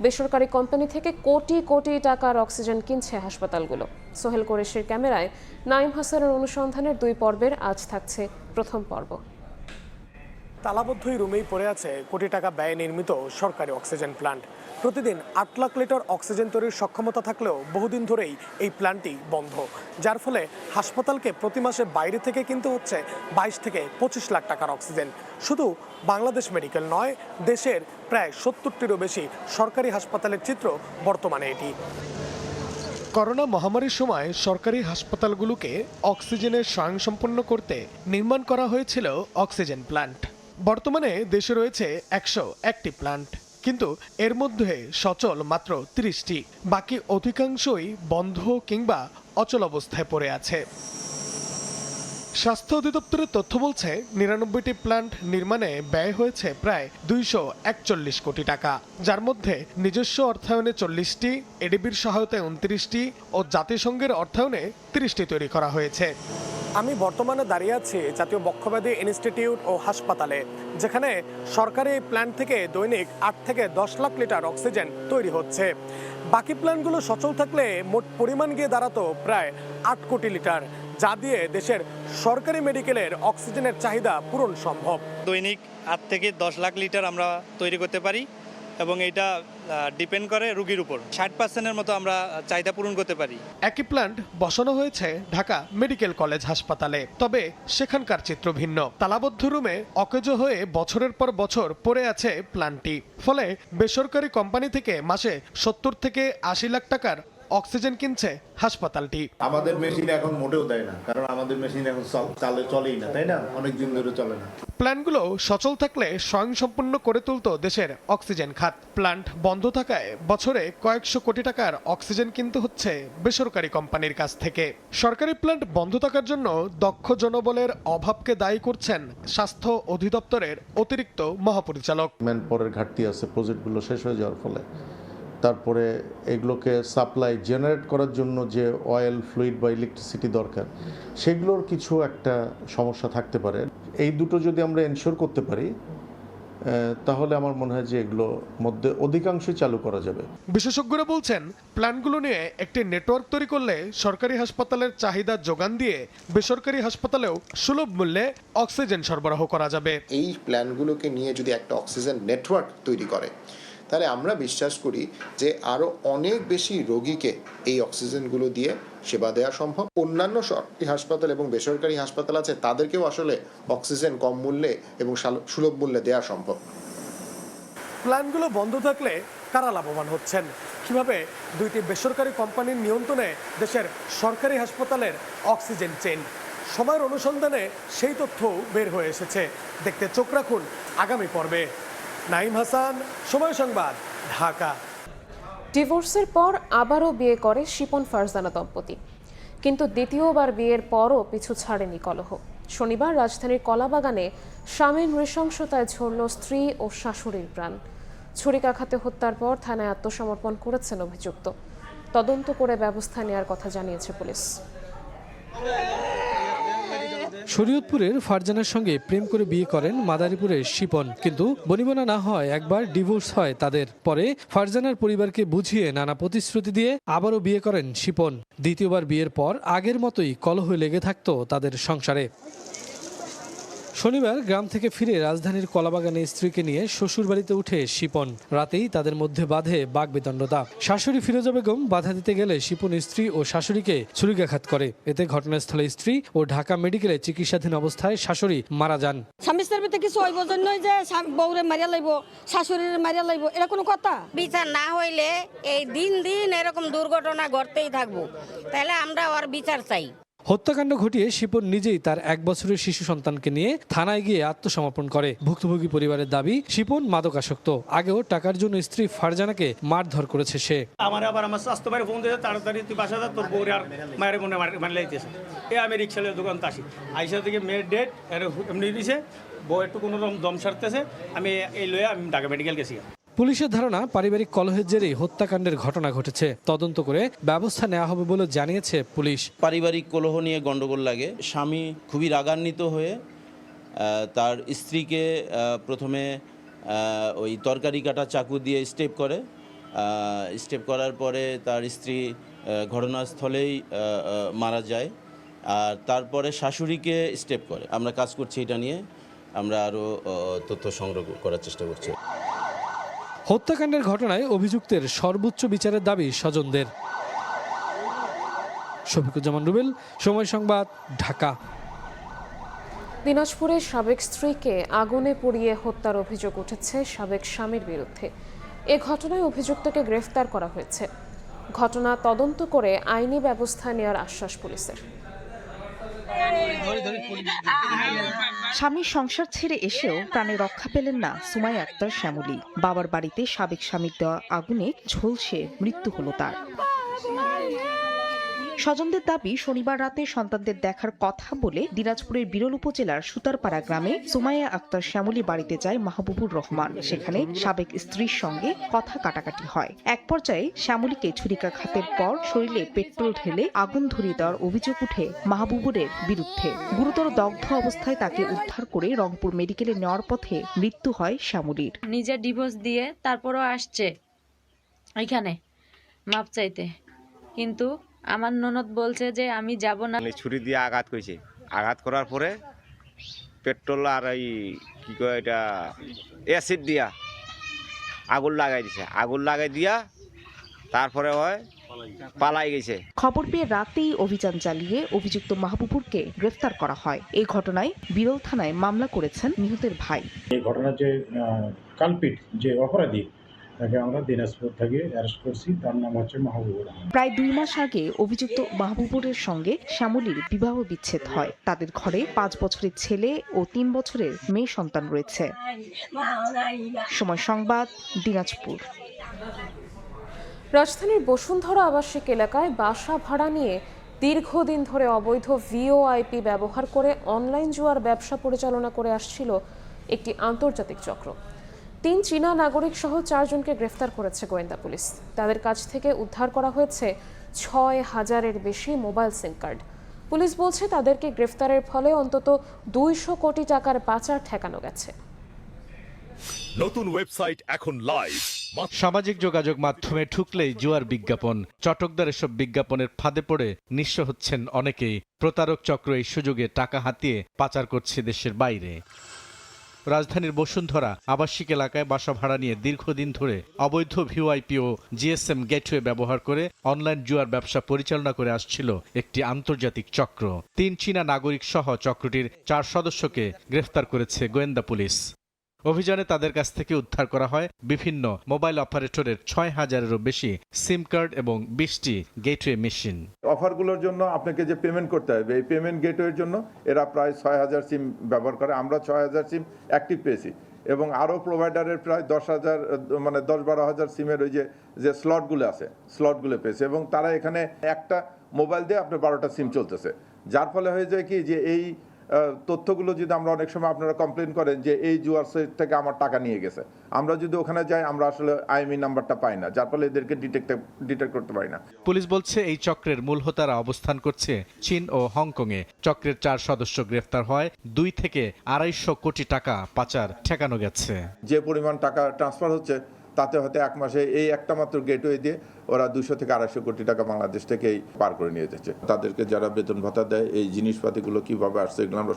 বেসরকারি কোম্পানি থেকে কোটি কোটি টাকার অক্সিজেন কিনছে হাসপাতালগুলো। সোহেল কোরেশির ক্যামেরায় নাইম হাসানের অনুসন্ধানের 2 পর্বের আজ থাকছে প্রথম পর্ব। তালাবদ্ধ রুমেই পড়ে আছে কোটি টাকা ব্যয়ে নির্মিত সরকারি অক্সিজেন প্ল্যান্ট। প্রতিদিন 8 লাখ লিটার অক্সিজেন তৈরির সক্ষমতা থাকলেও বহুদিন ধরেই এই প্ল্যান্টটি বন্ধ, যার ফলে হাসপাতালকে প্রতি মাসে বাইরে থেকে কিনতে হচ্ছে 22 থেকে 25 লাখ টাকার অক্সিজেন। শুধু বাংলাদেশ মেডিকেল নয়, দেশের প্রায় 70টিরও বেশি সরকারি হাসপাতালের চিত্র বর্তমানে এটি। করোনা মহামারীর সময় সরকারি হাসপাতালগুলোকে অক্সিজেনের স্বয়ংসম্পন্ন করতে নির্মাণ করা হয়েছিল অক্সিজেন প্ল্যান্ট। বর্তমানে দেশে রয়েছে 101টি প্ল্যান্ট, কিন্তু এর মধ্যে সচল মাত্র 30টি, বাকি অধিকাংশই বন্ধ কিংবা অচল অবস্থায় পড়ে আছে। স্বাস্থ্য অধিদপ্তরের তথ্য বলছে 99টি প্ল্যান্ট নির্মাণে ব্যয় হয়েছে প্রায় 241 কোটি টাকা, যার মধ্যে নিজস্ব অর্থায়নে 40টি, এডিবির সহায়তায় 29টি ও জাতিসংঘের অর্থায়নে 30টি তৈরি করা হয়েছে। আমি বর্তমানে দাঁড়িয়ে আছি জাতীয় বক্ষব্যাধি ইনস্টিটিউট ও হাসপাতালে, যেখানে সরকারি প্ল্যান্ট থেকে দৈনিক 8 থেকে 10 লাখ লিটার অক্সিজেন তৈরি হচ্ছে। বাকি প্ল্যান্টগুলো সচল থাকলে মোট পরিমাণ গিয়ে দাঁড়াতো প্রায় 8 কোটি লিটার, যা দিয়ে দেশের সরকারি মেডিকেলের অক্সিজেনের চাহিদা পূরণ সম্ভব। দৈনিক 8 থেকে 10 লাখ লিটার আমরা তৈরি করতে পারি এবং এটা ডিপেন্ড করে রোগীর উপর। 60% মতো আমরা চাহিদা পূরণ করতে পারি। একই প্ল্যান্ট বসানো হয়েছে ঢাকা মেডিকেল কলেজ হাসপাতালে, তবে সেখানকার চিত্র ভিন্ন। তালাবদ্ধ রুমে অকেজো হয়ে বছরের পর বছর পড়ে আছে প্ল্যান্টটি, ফলে বেসরকারি কোম্পানি থেকে মাসে 70 থেকে 80 লাখ টাকার অক্সিজেন কিনছে হাসপাতালটি। আমাদের মেশিন এখন মোটেও দেয় না, কারণ আমাদের মেশিন এখন চলেই না, তাই না? অনেক দিন ধরে চলে না। প্ল্যান্টগুলো সচল থাকলে স্বয়ংসম্পূর্ণ করে তুলত দেশের অক্সিজেন খাত। প্ল্যান্ট বন্ধ থাকায় বছরে কয়েকশো কোটি টাকার অক্সিজেন কিনতে হচ্ছে বেসরকারি কোম্পানির কাছ থেকে। সরকারি প্ল্যান্ট বন্ধ থাকার জন্য দক্ষ জনবলের অভাবকে দায়ী করছেন স্বাস্থ্য অধিদপ্তরের অতিরিক্ত মহাপরিচালক। ম্যানপাওয়ারের ঘাটতি আছে, প্রজেক্টগুলো শেষ হয়ে যাওয়ার ফলে। তারপরে এগুলোকে সাপ্লাই জেনারেট করার জন্য যে অয়েল, ফ্লুইড বা ইলেকট্রিসিটি দরকার, সেগুলোর কিছু একটা সমস্যা থাকতে পারে। এই দুটো যদি আমরা এনশিওর করতে পারি, তাহলে আমার মনে হয় যে এগুলো মধ্যে অধিকাংশই চালু করা যাবে। বিশেষজ্ঞরা বলছেন, প্ল্যান্টগুলো নিয়ে একটি নেটওয়ার্ক তৈরি করলে সরকারি হাসপাতালের চাহিদা যোগান দিয়ে বেসরকারি হাসপাতালেও সুলভ মূল্যে অক্সিজেন সরবরাহ করা যাবে। এই প্ল্যানগুলোকে নিয়ে যদি একটা অক্সিজেন নেটওয়ার্ক তৈরি করে, তাহলে আমরা বিশ্বাস করি যে আরও অনেক বেশি রোগীকে এই অক্সিজেনগুলো দিয়ে সেবা দেওয়া সম্ভব। অন্যান্য সরকারি হাসপাতাল এবং বেসরকারি হাসপাতাল আছে, তাদেরকেও আসলে অক্সিজেন কম মূল্যে এবং সুলভ মূল্যে দেওয়া সম্ভব। প্ল্যান্টগুলো বন্ধ থাকলে কারা লাভবান হচ্ছেন? কিভাবে দুইটি বেসরকারি কোম্পানির নিয়ন্ত্রণে দেশের সরকারি হাসপাতালের অক্সিজেন চেইন? সময়ের অনুসন্ধানে সেই তথ্য বের হয়ে এসেছে। দেখতে চোখ রাখুন আগামী পর্বে। নাইম হাসান, সময় সংবাদ, ঢাকা। ডিভোর্সের পর আবারও বিয়ে করে শিপন ফারজানা দম্পতি, কিন্তু দ্বিতীয়বার বিয়ের পরও পিছু ছাড়েনি কলহ। শনিবার রাজধানীর কলাবাগানে স্বামীর নৃশংসতায় ঝরল স্ত্রী ও শাশুড়ির প্রাণ। ছুরিকাঘাতে হত্যার পর থানায় আত্মসমর্পণ করেছেন অভিযুক্ত। তদন্ত করে ব্যবস্থা নেওয়ার কথা জানিয়েছে পুলিশ। শরীয়তপুরের ফারজানার সঙ্গে প্রেম করে বিয়ে করেন মাদারীপুরের শিপন, কিন্তু বনিবনা না হয় একবার ডিভোর্স হয় তাদের। পরে ফারজানার পরিবারকে বুঝিয়ে নানা প্রতিশ্রুতি দিয়ে আবারও বিয়ে করেন শিপন। দ্বিতীয়বার বিয়ের পর আগের মতোই কলহ লেগে থাকতো তাদের সংসারে। শনিবার গ্রাম থেকে ফিরে রাজধানীর কলাবাগানে স্ত্রীকে নিয়ে শ্বশুরবাড়িতে উঠে শিপন। রাতেই তাদের মধ্যে বাধে বাকবিতণ্ডতা। শাশুড়ি ফিরোজা বেগম বাধা দিতে গেলে শিপন স্ত্রী ও শাশুড়িকে ছুরিকাঘাত করে। এতে ঘটনাস্থলে স্ত্রী ও ঢাকা মেডিকেলে চিকিৎসাধীন অবস্থায় শাশুড়ি মারা যান। স্বামী স্ত্রীর ভিতরে কিছু হইব জন্যই যে বউরে মারিয়া লাইব, শাশুড়ির মারিয়া লাইব, এটা কোনো কথা? বিচার না হইলে এই দিন দিন এরকম দুর্ঘটনা ঘটতেই থাকবো, তাহলে আমরা ওর বিচার চাই। হত্যাকাণ্ড ঘটিয়ে শিপন নিজেই তার 1 বছরের শিশু সন্তানকে নিয়ে থানায় গিয়ে আত্মসমর্পণ করে। ভুক্তভোগী পরিবারের দাবি, শিপন মাদকাসক্ত। আগেও টাকার জন্য স্ত্রী ফারজানাকে মারধর করেছে সে। আমার স্বাস্থ্য বাইরে ফোন দিয়েছে, তাড়াতাড়ি তুই বাসা যা, তোর বউরে আর মায়ের মনে মারলে যাইতেছে। আমি রিক্সালের দোকান আসি, আইসা থেকে মেয়ের ডেট এমনি দিয়েছে, বউ একটু কোনো রকম দম সারতেছে, আমি এই লয়ে আমি ঢাকা মেডিকেল গেছি। পুলিশের ধারণা, পারিবারিক কলহের জেরেই হত্যাকাণ্ডের ঘটনা ঘটেছে। তদন্ত করে ব্যবস্থা নেওয়া হবে বলে জানিয়েছে পুলিশ। পারিবারিক কলহ নিয়ে গন্ডগোল লাগে। স্বামী খুবই রাগান্বিত হয়ে তার স্ত্রীকে প্রথমে ওই তরকারি কাটা চাকু দিয়ে স্টেপ করার পরে তার স্ত্রী ঘটনাস্থলেই মারা যায়। আর তারপরে শাশুড়িকে স্টেপ করে। আমরা কাজ করছি এটা নিয়ে, আমরা আরও তথ্য সংগ্রহ করার চেষ্টা করছি। হত্যাকাণ্ডের ঘটনায় অভিযুক্তের সর্বোচ্চ বিচারের দাবি স্বজনদের। শফিকুজ্জামান রুবেল, সময় সংবাদ, ঢাকা। দিনাজপুরের সাবেক স্ত্রীকে আগুনে পুড়িয়ে হত্যার অভিযোগ উঠেছে সাবেক স্বামীর বিরুদ্ধে। এ ঘটনায় অভিযুক্তকে গ্রেফতার করা হয়েছে। ঘটনা তদন্ত করে আইনি ব্যবস্থা নেওয়ার আশ্বাস পুলিশের। স্বামীর সংসার ছেড়ে এসেও প্রাণে রক্ষা পেলেন না সুমাইয়া আক্তার শ্যামলী। বাবার বাড়িতে সাবেক স্বামীর দেওয়া আগুনে ঝলসে মৃত্যু হলো তার। স্বজনদের দাবি, শনিবার রাতে সন্তানদের দেখার কথা বলে দিনাজপুরের বিরল উপজেলার সুতারপাড়া গ্রামে সুমাইয়া আক্তার শ্যামলী বাড়িতে যায় মাহবুবুর রহমান। সেখানে সাবেক স্ত্রীর সঙ্গে কথা কাটাকাটি হয়। এক পর্যায়ে শ্যামলীকে ছুরিকাঘাতের পর শরীরে পেট্রোল ঢেলে আগুন ধরিয়ে দেওয়ার অভিযোগ উঠে মাহবুবুরের বিরুদ্ধে। গুরুতর দগ্ধ অবস্থায় তাকে উদ্ধার করে রংপুর মেডিকেলে নেওয়ার পথে মৃত্যু হয় শ্যামলীর। নিজের ডিভোর্স দিয়ে তারপরও আসছে এখানে, মাপ চাইতে, কিন্তু আমার ননদ বলছে যে আমি যাব না। ছুরি দিয়ে আঘাত করেছে, আঘাত করার পরে পেট্রোল আর এই কি কয় এটা অ্যাসিড দিয়া আগুন লাগাই দিছে, আগুন লাগাই দিয়া তারপরে হয় পালাই গেছে। খবর পেয়ে রাতেই অভিযান চালিয়ে অভিযুক্ত মাহবুবুরকে গ্রেফতার করা হয়। এই ঘটনায় বিরল থানায় মামলা করেছেন নিহতের ভাই। এই ঘটনার যে কালপিট, যে অপরাধী, তাকে আমরা দিনাজপুর থেকে অ্যারেস্ট করছি। তার নাম হচ্ছে মাহবুবুর রহমান। প্রায় 2 মাস আগে অভিযুক্ত মাহবুবুরের সঙ্গে শ্যামলীর বিবাহ বিচ্ছেদ হয়। তাদের ঘরে 5 বছরের ছেলে ও 3 বছরের মেয়ে সন্তান রয়েছে। সময় সংবাদ, দিনাজপুর। রাজধানীর বসুন্ধরা আবাসিক এলাকায় বাসা ভাড়া নিয়ে দীর্ঘদিন ধরে অবৈধ ভিওআইপি ব্যবহার করে অনলাইন জুয়ার ব্যবসা পরিচালনা করে আসছিল একটি আন্তর্জাতিক চক্র। 3 চীনা নাগরিক সহ 4 জনকে গ্রেফতার করেছে গোয়েন্দা পুলিশ। তাদের কাছ থেকে উদ্ধার করা হয়েছে 6000-এর বেশি মোবাইল সিম কার্ড। পুলিশ বলছে তাদেরকে গ্রেফতারের ফলে অন্তত 200 কোটি টাকার পাচার ঠেকানো গেছে। নতুন ওয়েবসাইট এখন লাইভ। সামাজিক যোগাযোগ মাধ্যমে ঠুকলেই জুয়ার বিজ্ঞাপন। চটকদার এসব বিজ্ঞাপনের ফাঁদে পড়ে নিঃস্ব হচ্ছেন অনেকেই। প্রতারক চক্র এই সুযোগে টাকা হাতিয়ে পাচার করছে দেশের বাইরে। রাজধানীর বসুন্ধরা আবাসিক এলাকায় বাসা ভাড়া নিয়ে দীর্ঘদিন ধরে অবৈধ ভিওআইপি ও জিএসএম গেটওয়ে ব্যবহার করে অনলাইন জুয়ার ব্যবসা পরিচালনা করে আসছিল একটি আন্তর্জাতিক চক্র। 3 চীনা নাগরিক সহ চক্রটির 4 সদস্যকে গ্রেফতার করেছে গোয়েন্দা পুলিশ। অভিযানে তাদের কাছ থেকে উদ্ধার করা হয় বিভিন্ন মোবাইল অপারেটরের 6000-এরও বেশি সিম কার্ড এবং 20টি গেটওয়ে মেশিন। অফারগুলোর জন্য আপনাকে যে পেমেন্ট করতে হবে, এই পেমেন্ট গেটওয়ের জন্য এরা প্রায় 6000 সিম ব্যবহার করে। আমরা 6000 সিম অ্যাক্টিভ পেয়েছি এবং আরও প্রোভাইডারের প্রায় 10-12 হাজার সিমের ওই যে স্লটগুলো আছে, স্লটগুলো পেয়েছে এবং তারা এখানে একটা মোবাইল দিয়ে আপনার 12টা সিম চলতেছে। যার ফলে হয়ে যায় কি যে এই তথ্যগুলো যদি আমরা অনেক সময় আপনারা কমপ্লেন করেন যে এই জুয়ার সাইট থেকে আমার টাকা নিয়ে গেছে, আমরা যদি ওখানে যাই আমরা আসলে আইএমই নাম্বারটা পাই না, যার ফলে এদেরকে ডিটেক্ট করতে পারি না। পুলিশ বলছে এই চক্রের মূল হোতারা অবস্থান করছে চীন ও হংকংয়ে। চক্রের 4 সদস্য গ্রেফতার হয়। 2 থেকে 250 কোটি টাকা পাচার ঠেকানো গেছে। যে পরিমাণ টাকা ট্রান্সফার হচ্ছে তাতে হয়তো 1 মাসে এই একটা মাত্র গেটওয়ে দিয়ে ওরা 200 থেকে 250 কোটি টাকা বাংলাদেশ থেকেই পার করে নিয়ে যাচ্ছে। তাদেরকে যারা বেতন ভাতা দেয়, এই জিনিসপাতিগুলো কিভাবে আসছে এগুলো আমরা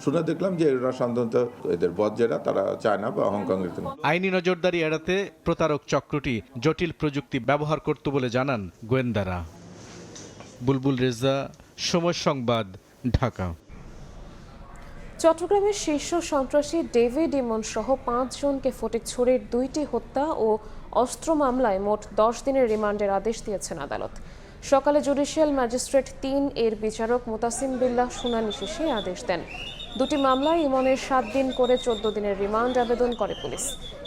শুনে দেখলাম যে এরা সাধারণত এদের বস যারা তারা চায়না বা হংকংয়ের। আইনি নজরদারি এড়াতে প্রতারক চক্রটি জটিল প্রযুক্তি ব্যবহার করত বলে জানান গোয়েন্দারা। বুলবুল রেজা, সময় সংবাদ, ঢাকা। চট্টগ্রামের শীর্ষ সন্ত্রাসী ডেভিড ইমন সহ 5 জনকে ফটিকছড়ির 2টি হত্যা ও অস্ত্র মামলায় মোট 10 দিনের রিমান্ডের আদেশ দিয়েছেন আদালত। সকালে জুডিশিয়াল ম্যাজিস্ট্রেট 3 এর বিচারক মুতাসিম বিল্লাহ শুনানি শেষে আদেশ দেন। 2টি মামলায় ইমনের 7 দিন করে 14 দিনের রিমান্ড আবেদন করে পুলিশ।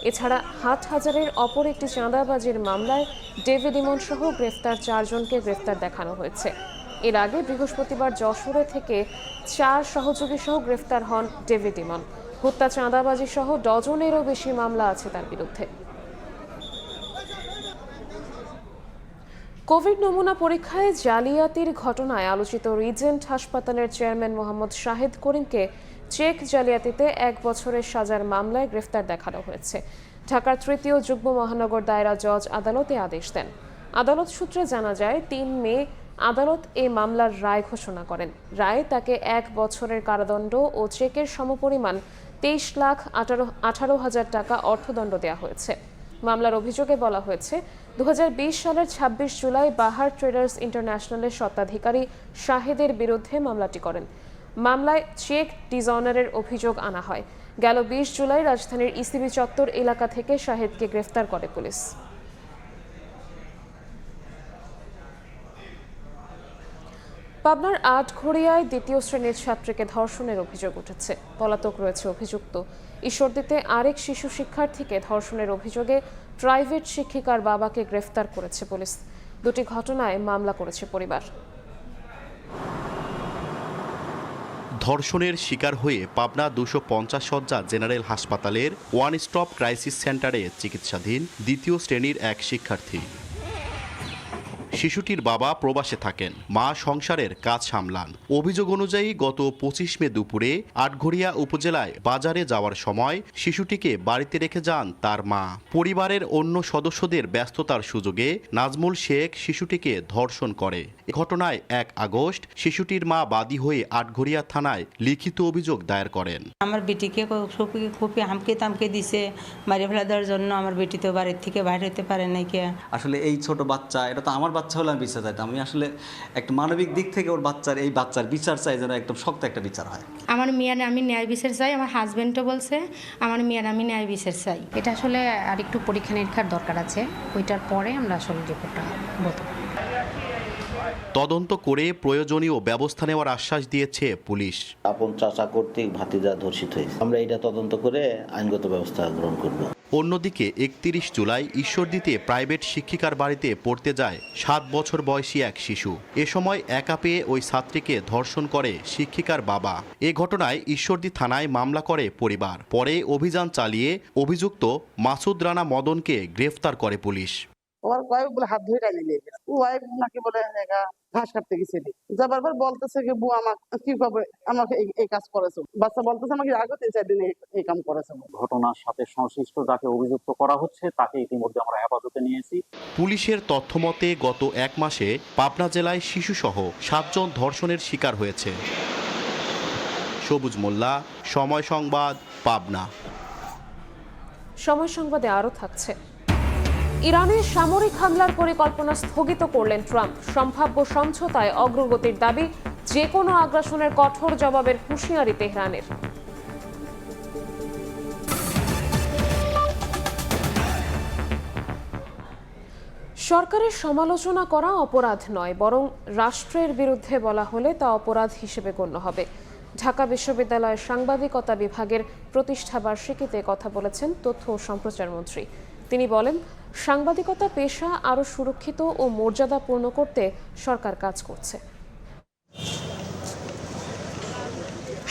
এছাড়া হাটহাজারের অপর একটি চাঁদাবাজির মামলায় ডেভিড ইমন সহ গ্রেফতার 4 জনকে গ্রেফতার দেখানো হয়েছে। এর আগে বৃহস্পতিবার যশোরে থেকে 4 সহযোগী সহ গ্রেফতার হন ডেভিড ইমন। হত্যা, চাঁদাবাজি সহ ডজনেরও বেশি মামলা আছে তার বিরুদ্ধে। কোভিড নমুনা পরীক্ষায় জালিয়াতির ঘটনায় আলোচিত রিজেন্ট হাসপাতালের চেয়ারম্যান মোহাম্মদ শাহেদ করিমকে চেক জালিয়াতিতে 1 বছরের সাজার মামলায় গ্রেফতার দেখানো হয়েছে। ঢাকার তৃতীয় যুগ্ম মহানগর দায়রা জজ আদালতে আদেশ দেন। আদালত সূত্রে জানা যায় 3 মে আদালত এই মামলার রায় ঘোষণা করেন। রায়ে তাকে 1 বছরের কারাদণ্ড ও চেকের সমপরিমাণ 23,18,000 টাকা অর্থদণ্ড দেওয়া হয়েছে। মামলার অভিযোগে বলা হয়েছে 2020 সালের 26 জুলাই বাহার ট্রেডার্স ইন্টারন্যাশনালের স্বত্বাধিকারী শাহেদের বিরুদ্ধে মামলাটি করেন। মামলায় চেক ডিজঅনারের অভিযোগ আনা হয়। গেল 20 জুলাই রাজধানীর ইসিবি চত্বর এলাকা থেকে শাহেদকে গ্রেফতার করে পুলিশ। পাবনার আটঘরিয়ায় 2য় শ্রেণীর ছাত্রীকে ধর্ষণের অভিযোগ উঠেছে। পলাতক রয়েছে অভিযুক্ত। ঈশ্বরদীতে আরেক শিশু শিক্ষার্থীকে ধর্ষণের অভিযোগে প্রাইভেট শিক্ষিকার বাবাকে গ্রেফতার করেছে পুলিশ। 2টি ঘটনায় মামলা করেছে পরিবার। ধর্ষণের শিকার হয়ে পাবনা 250 শয্যা জেনারেল হাসপাতালের ওয়ান স্টপ ক্রাইসিস সেন্টারে চিকিৎসাধীন 2য় শ্রেণীর এক শিক্ষার্থী। শিশুটির বাবা প্রবাসে থাকেন, মা সংসারের কাজ সামলান। অভিযোগ অনুযায়ী গত 25 মে দুপুরে আটঘরিয়া উপজেলায় বাজারে যাওয়ার সময় শিশুটিকে বাড়িতে রেখে যান তার মা। পরিবারের অন্য সদস্যদের ব্যস্ততার সুযোগে নাজমুল শেখ শিশুটিকে ধর্ষণ করে। এ ঘটনায় 1 আগস্ট শিশুটির মা বাদী হয়ে আটঘরিয়া থানায় লিখিত অভিযোগ দায়ের করেন। আমার বেটিকে খুবই হামকে তামকে দিছে মারি ফেলা দেওয়ার জন্য। আমার বেটি তো বাড়ির থেকে বাইরে হতে পারে নাই। কে আসলে এই ছোট বাচ্চা, এটা তো আমার বাচ্চা হলে আমি বিচার চাইতাম। আমি আসলে একটা মানবিক দিক থেকে ওর বাচ্চার বিচার চাই, যেন একদম শক্ত একটা বিচার হয়। আমার মেয়ের আমি ন্যায় বিচার চাই। আমার হাজবেন্ডও বলছে আমার মেয়ের আমি ন্যায় বিচার চাই। এটা আসলে আর একটু পরীক্ষা নিরীক্ষার দরকার আছে, ওইটার পরে আমরা আসলে রিপোর্টটা বলতে পারি। তদন্ত করে প্রয়োজনীয় ব্যবস্থা নেওয়ার আশ্বাস দিয়েছে পুলিশ। আপন চাচা কর্তৃক ভাতিজা ধর্ষিত হয়েছে, আমরা এটা তদন্ত করে আইনগত ব্যবস্থা গ্রহণ করব। অন্যদিকে 31 জুলাই ঈশ্বরদীতে প্রাইভেট শিক্ষিকার বাড়িতে পড়তে যায় 7 বছর বয়সী এক শিশু। এ সময় একা পেয়ে ওই ছাত্রীকে ধর্ষণ করে শিক্ষিকার বাবা। এ ঘটনায় ঈশ্বরদী থানায় মামলা করে পরিবার। পরে অভিযান চালিয়ে অভিযুক্ত মাসুদ রানা মদনকে গ্রেফতার করে পুলিশ। ওর ওয়াইফ বলে হাত ধরে টানি নিয়ে গেছে। ওয়াইফ নাকি বলে ঘাস কাটতে গেছে, যাবার পর বলতেছে যে বউ আমাকে কি করবে, আমাকে এই কাজ করেছো। বাচ্চা বলতেছে আমাকে আগে 3-4 দিন এই কাম করেছে। ঘটনার সাথে সংশ্লিষ্ট যাকে অভিযুক্ত করা হচ্ছে তাকে ইতিমধ্যে আমরা হেফাজতে নিয়েছি। পুলিশের তথ্যমতে গত 1 মাসে পাবনা জেলায় শিশুসহ 7 জন ধর্ষণের শিকার হয়েছে। সবুজ মোল্লা, সময় সংবাদ, পাবনা। সময় সংবাদে আরও থাকছে। ইরানের সামরিক হামলার পরিকল্পনা স্থগিত করলেন ট্রাম্প। সম্ভাব্য সমঝোতায় অগ্রগতির দাবি, যে কোনো আগ্রাসনের কঠোর জবাবের হুঁশিয়ারি তেহরানের। সরকারের সমালোচনা করা অপরাধ নয়, বরং রাষ্ট্রের বিরুদ্ধে বলা হলে তা অপরাধ হিসেবে গণ্য হবে। ঢাকা বিশ্ববিদ্যালয়ের সাংবাদিকতা বিভাগের প্রতিষ্ঠা বার্ষিকীতে কথা বলেছেন তথ্য ও সম্প্রচার মন্ত্রী। তিনি বলেন, সাংবাদিকতা পেশা আরও সুরক্ষিত ও মর্যাদাপূর্ণ করতে সরকার কাজ করছে।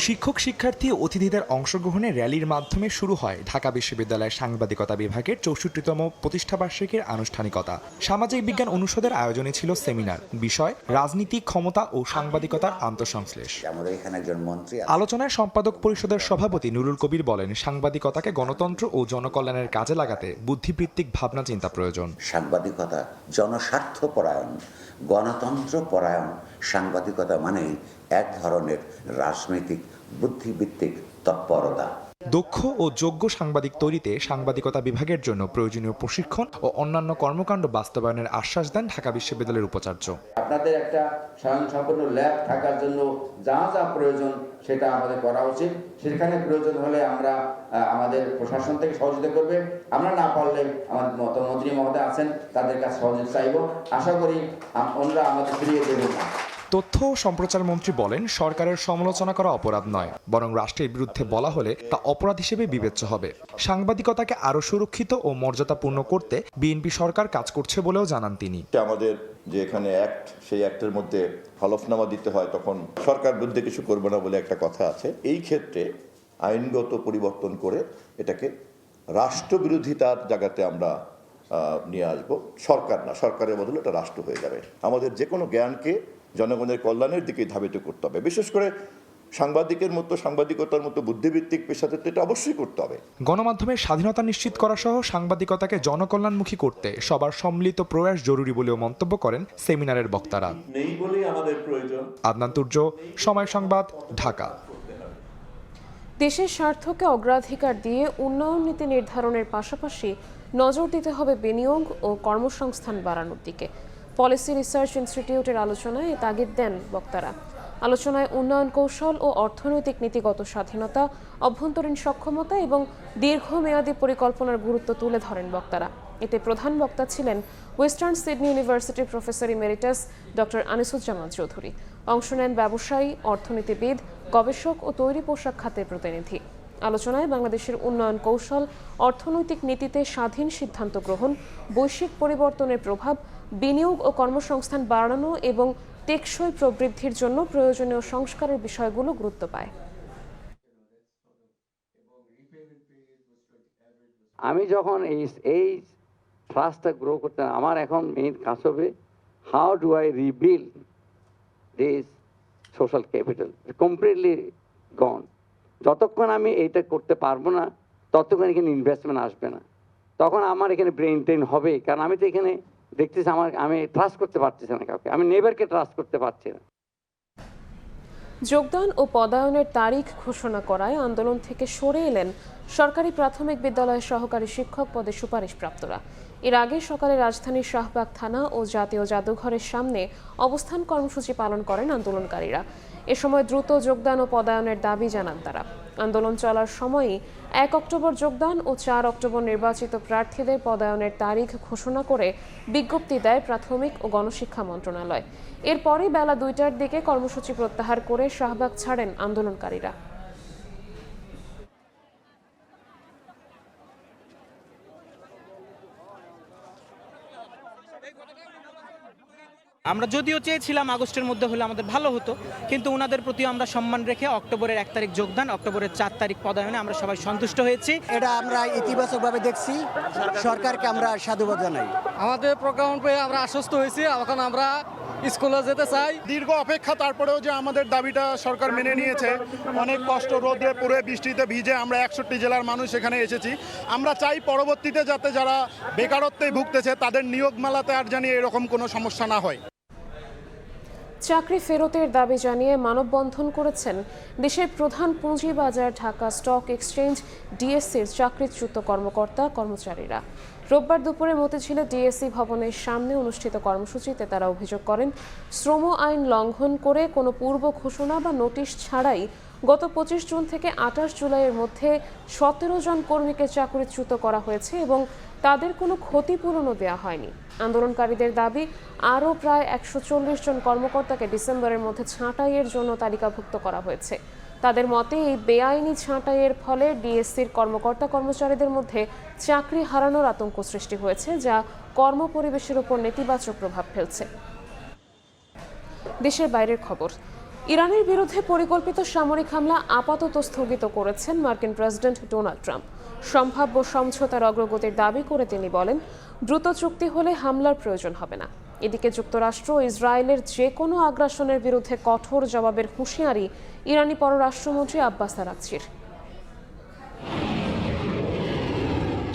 শিক্ষক শিক্ষার্থী অতিথিদের অংশগ্রহণে র্যালির মাধ্যমে শুরু হয় ঢাকা বিশ্ববিদ্যালয়ের সাংবাদিকতা বিভাগের 64তম প্রতিষ্ঠাবার্ষিকীর আনুষ্ঠানিকতা। সামাজিক বিজ্ঞান অনুষদের আয়োজনে ছিল সেমিনার, বিষয় রাজনীতি, ক্ষমতা ও সাংবাদিকতার আন্তঃসংশ্লেষ। আলোচনায় সম্পাদক পরিষদের সভাপতি নুরুল কবির বলেন, সাংবাদিকতাকে গণতন্ত্র ও জনকল্যাণের কাজে লাগাতে বুদ্ধিবৃত্তিক ভাবনা চিন্তা প্রয়োজন। সাংবাদিকতা জনস্বার্থ পরায়ণ, গণতন্ত্র পরায়ণ সাংবাদিকতা মানেই এক ধরনের রাজনৈতিক বুদ্ধিবৃত্তিক তৎপরতা। দক্ষ ও যোগ্য সাংবাদিক তৈরিতে সাংবাদিকতা বিভাগের জন্য প্রয়োজনীয় প্রশিক্ষণ ও অন্যান্য কর্মকাণ্ড বাস্তবায়নের আশ্বাস দেন ঢাকা বিশ্ববিদ্যালয়ের উপাচার্য। আপনাদের একটা স্বয়ংসম্পূর্ণ ল্যাব থাকার জন্য যা যা প্রয়োজন সেটা আমাদের করা উচিত। সেখানে প্রয়োজন হলে আমরা আমাদের প্রশাসন থেকে সহযোগিতা করবে। আমরা না পারলে আমাদের মন্ত্রী মহোদয় আছেন, তাদের কাছে সহযোগিতা চাইব। আশা করি ওনারা আমাদের ফিরিয়ে দেবেন। তথ্য ও সম্প্রচার মন্ত্রী বলেন, সরকারের সমালোচনা করা অপরাধ নয়, বরং রাষ্ট্রের বিরুদ্ধে বলা হলে তা অপরাধ হিসেবে বিবেচ্য হবে। সাংবাদিকতাকে আরও সুরক্ষিত ও মর্যাদাপূর্ণ করতে বিএনপি সরকার কাজ করছে বলেও জানান তিনি। আমাদের যে এখানে অ্যাক্ট, সেই অ্যাক্টের মধ্যে হলফনামা দিতে হয়, তখন সরকার বিরুদ্ধে কিছু করবে না বলে একটা কথা আছে। এই ক্ষেত্রে আইনগত পরিবর্তন করে এটাকে রাষ্ট্রবিরোধিতার জায়গাতে আমরা নিয়ে আসবো। সরকার না, সরকারের বদলে এটা রাষ্ট্র হয়ে যাবে। আমাদের যে কোনো জ্ঞানকে জনগণের কল্যাণের দিকে ধাবিত করতে হবে। বিশেষ করে সাংবাদিকতার মতো বুদ্ধিভিত্তিক পেশাতে এটা অবশ্যই করতে হবে। গণমাধ্যমের স্বাধীনতা নিশ্চিত করা সহ সাংবাদিকতাকে জনকল্যাণমুখী করতে সবার সম্মিলিত প্রয়াস জরুরি বলেও মন্তব্য করেন সেমিনারের বক্তারা। নেই বলেই আমাদের প্রয়োজন। আদনান তুর্য, সময় সংবাদ, ঢাকা। দেশের স্বার্থকে অগ্রাধিকার দিয়ে উন্নয়ন নীতি নির্ধারণের পাশাপাশি নজর দিতে হবে বিনিয়োগ ও কর্মসংস্থান বাড়ানোর দিকে। পলিসি রিসার্চ ইনস্টিটিউটের আলোচনায় এ তাগিদ দেন বক্তারা। আলোচনায় উন্নয়ন কৌশল ও অর্থনৈতিক নীতিগত স্বাধীনতা, অভ্যন্তরীণ সক্ষমতা এবং দীর্ঘমেয়াদী পরিকল্পনার গুরুত্ব তুলে ধরেন বক্তারা। এতে প্রধান বক্তা ছিলেন ওয়েস্টার্ন সিডনি ইউনিভার্সিটির professor emeritus doctor Anisuzzaman Chowdhury. অংশ নেন ব্যবসায়ী, অর্থনীতিবিদ, গবেষক ও তৈরি পোশাক খাতের প্রতিনিধি। আলোচনায় বাংলাদেশের উন্নয়ন কৌশল, অর্থনৈতিক নীতিতে স্বাধীন সিদ্ধান্ত গ্রহণ, বৈশ্বিক পরিবর্তনের প্রভাব, বিনিয়োগ ও কর্মসংস্থান বাড়ানো এবং টেকসই প্রবৃদ্ধির জন্য প্রয়োজনীয় সংস্কারের বিষয়গুলো গুরুত্ব পায়। আমি যখন এই ট্রাস্টটা গ্রো করতে, আমার এখন মেইন কাজ হবে how do I rebuild this social capital? Completely gone. যতক্ষণ আমি এইটা করতে পারবো না ততক্ষণ এখানে ইনভেস্টমেন্ট আসবে না, তখন আমার এখানে ব্রেন ট্রেন হবে, কারণ আমি তো এখানে দেখতেছি আমি ট্রাস্ট করতে পারতেছি না কাউকে, আমি নেবারকে ট্রাস্ট করতে পারছি না। যোগদান ও পদায়নের তারিখ ঘোষণা করায় আন্দোলন থেকে সরে এলেন সরকারি প্রাথমিক বিদ্যালয়ের সহকারী শিক্ষক পদে সুপারিশপ্রাপ্তরা। এর আগে সকালে রাজধানীর শাহবাগ থানা ও জাতীয় জাদুঘরের সামনে অবস্থান কর্মসূচি পালন করেন আন্দোলনকারীরা। এ সময় দ্রুত যোগদান ও পদায়নের দাবি জানান তারা। আন্দোলন চলার সময়ই 1 অক্টোবর যোগদান ও 4 অক্টোবর নির্বাচিত প্রার্থীদের পদায়নের তারিখ ঘোষণা করে বিজ্ঞপ্তি দেয় প্রাথমিক ও গণশিক্ষা মন্ত্রণালয়। এরপরই বেলা 2টার দিকে কর্মসূচি প্রত্যাহার করে শাহবাগ ছাড়েন আন্দোলনকারীরা। আমরা যদিও চেয়েছিলাম আগস্টের মধ্যে হলে আমাদের ভালো হতো, কিন্তু ওনাদের প্রতি আমরা সম্মান রেখে অক্টোবরের 1 তারিখ যোগদান, অক্টোবরের 4 তারিখ পদায়নে আমরা সবাই সন্তুষ্ট হয়েছি। এটা আমরা ইতিবাচকভাবে দেখছি, সরকারকে আমরা সাধুবাদ জানাই। আমাদের প্রোগ্রাম পেয়ে আমরা আশ্বস্ত হয়েছি, এখন আমরা স্কুলে যেতে চাই। দীর্ঘ অপেক্ষা তারপরেও যে আমাদের দাবিটা সরকার মেনে নিয়েছে, অনেক কষ্ট রোদে পুরে বৃষ্টিতে ভিজে আমরা 61 জেলার মানুষ এখানে এসেছি। আমরা চাই পরবর্তীতে যাতে যারা বেকারত্বে ভুগতেছে তাদের নিয়োগমালাতে আর জানি এরকম কোনো সমস্যা না হয়। চাকরি ফেরতের দাবি জানিয়ে মানববন্ধন করেছেন দেশের প্রধান পুঁজিবাজার ঢাকা স্টক এক্সচেঞ্জ ডিএসসির চাকরিচ্যুত কর্মকর্তা কর্মচারীরা। রোববার দুপুরে মতিঝিলে ডিএসসি ভবনের সামনে অনুষ্ঠিত কর্মসূচিতে তারা অভিযোগ করেন, শ্রম আইন লঙ্ঘন করে কোনো পূর্ব ঘোষণা বা নোটিশ ছাড়াই গত 25 জুন থেকে 28 জুলাইয়ের মধ্যে 17 জন কর্মীকে চাকরিচ্যুত করা হয়েছে এবং তাদের কোনো ক্ষতিপূরণও দেওয়া হয়নি। আন্দোলনকারীদের দাবি, আরও প্রায় 140 জন কর্মকর্তাকে ডিসেম্বরের মধ্যে ছাঁটাইয়ের জন্য তালিকাভুক্ত করা হয়েছে। তাদের মতে এই বেআইনি ছাঁটাইয়ের ফলে ডিএসসির কর্মকর্তা কর্মচারীদের মধ্যে চাকরি হারানোর আতঙ্ক সৃষ্টি হয়েছে, যা কর্মপরিবেশের উপর নেতিবাচক প্রভাব ফেলছে। দেশের বাইরের খবর। ইরানের বিরুদ্ধে পরিকল্পিত সামরিক হামলা আপাতত স্থগিত করেছেন মার্কিন প্রেসিডেন্ট ডোনাল্ড ট্রাম্প। সম্ভাব্য সমঝোতার অগ্রগতির দাবি করে তিনি বলেন, দ্রুত চুক্তি হলে হামলার প্রয়োজন হবে না। এদিকে যুক্তরাষ্ট্র ও ইসরায়েলের যে কোনো আগ্রাসনের বিরুদ্ধে কঠোর জবাবের হুঁশিয়ারি ইরানি পররাষ্ট্রমন্ত্রী আব্বাস আরাগচির।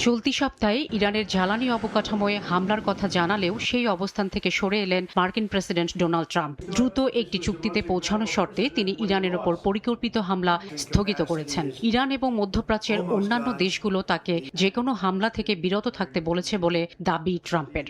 চলতি সপ্তাহে ইরানের জ্বালানি অবকাঠামোয় হামলার কথা জানালেও সেই অবস্থান থেকে সরে এলেন মার্কিন প্রেসিডেন্ট ডোনাল্ড ট্রাম্প। দ্রুত একটি চুক্তিতে পৌঁছানোর শর্তে তিনি ইরানের ওপর পরিকল্পিত হামলা স্থগিত করেছেন। ইরান এবং মধ্যপ্রাচ্যের অন্যান্য দেশগুলো তাকে যে কোনো হামলা থেকে বিরত থাকতে বলেছে বলে দাবি ট্রাম্পের।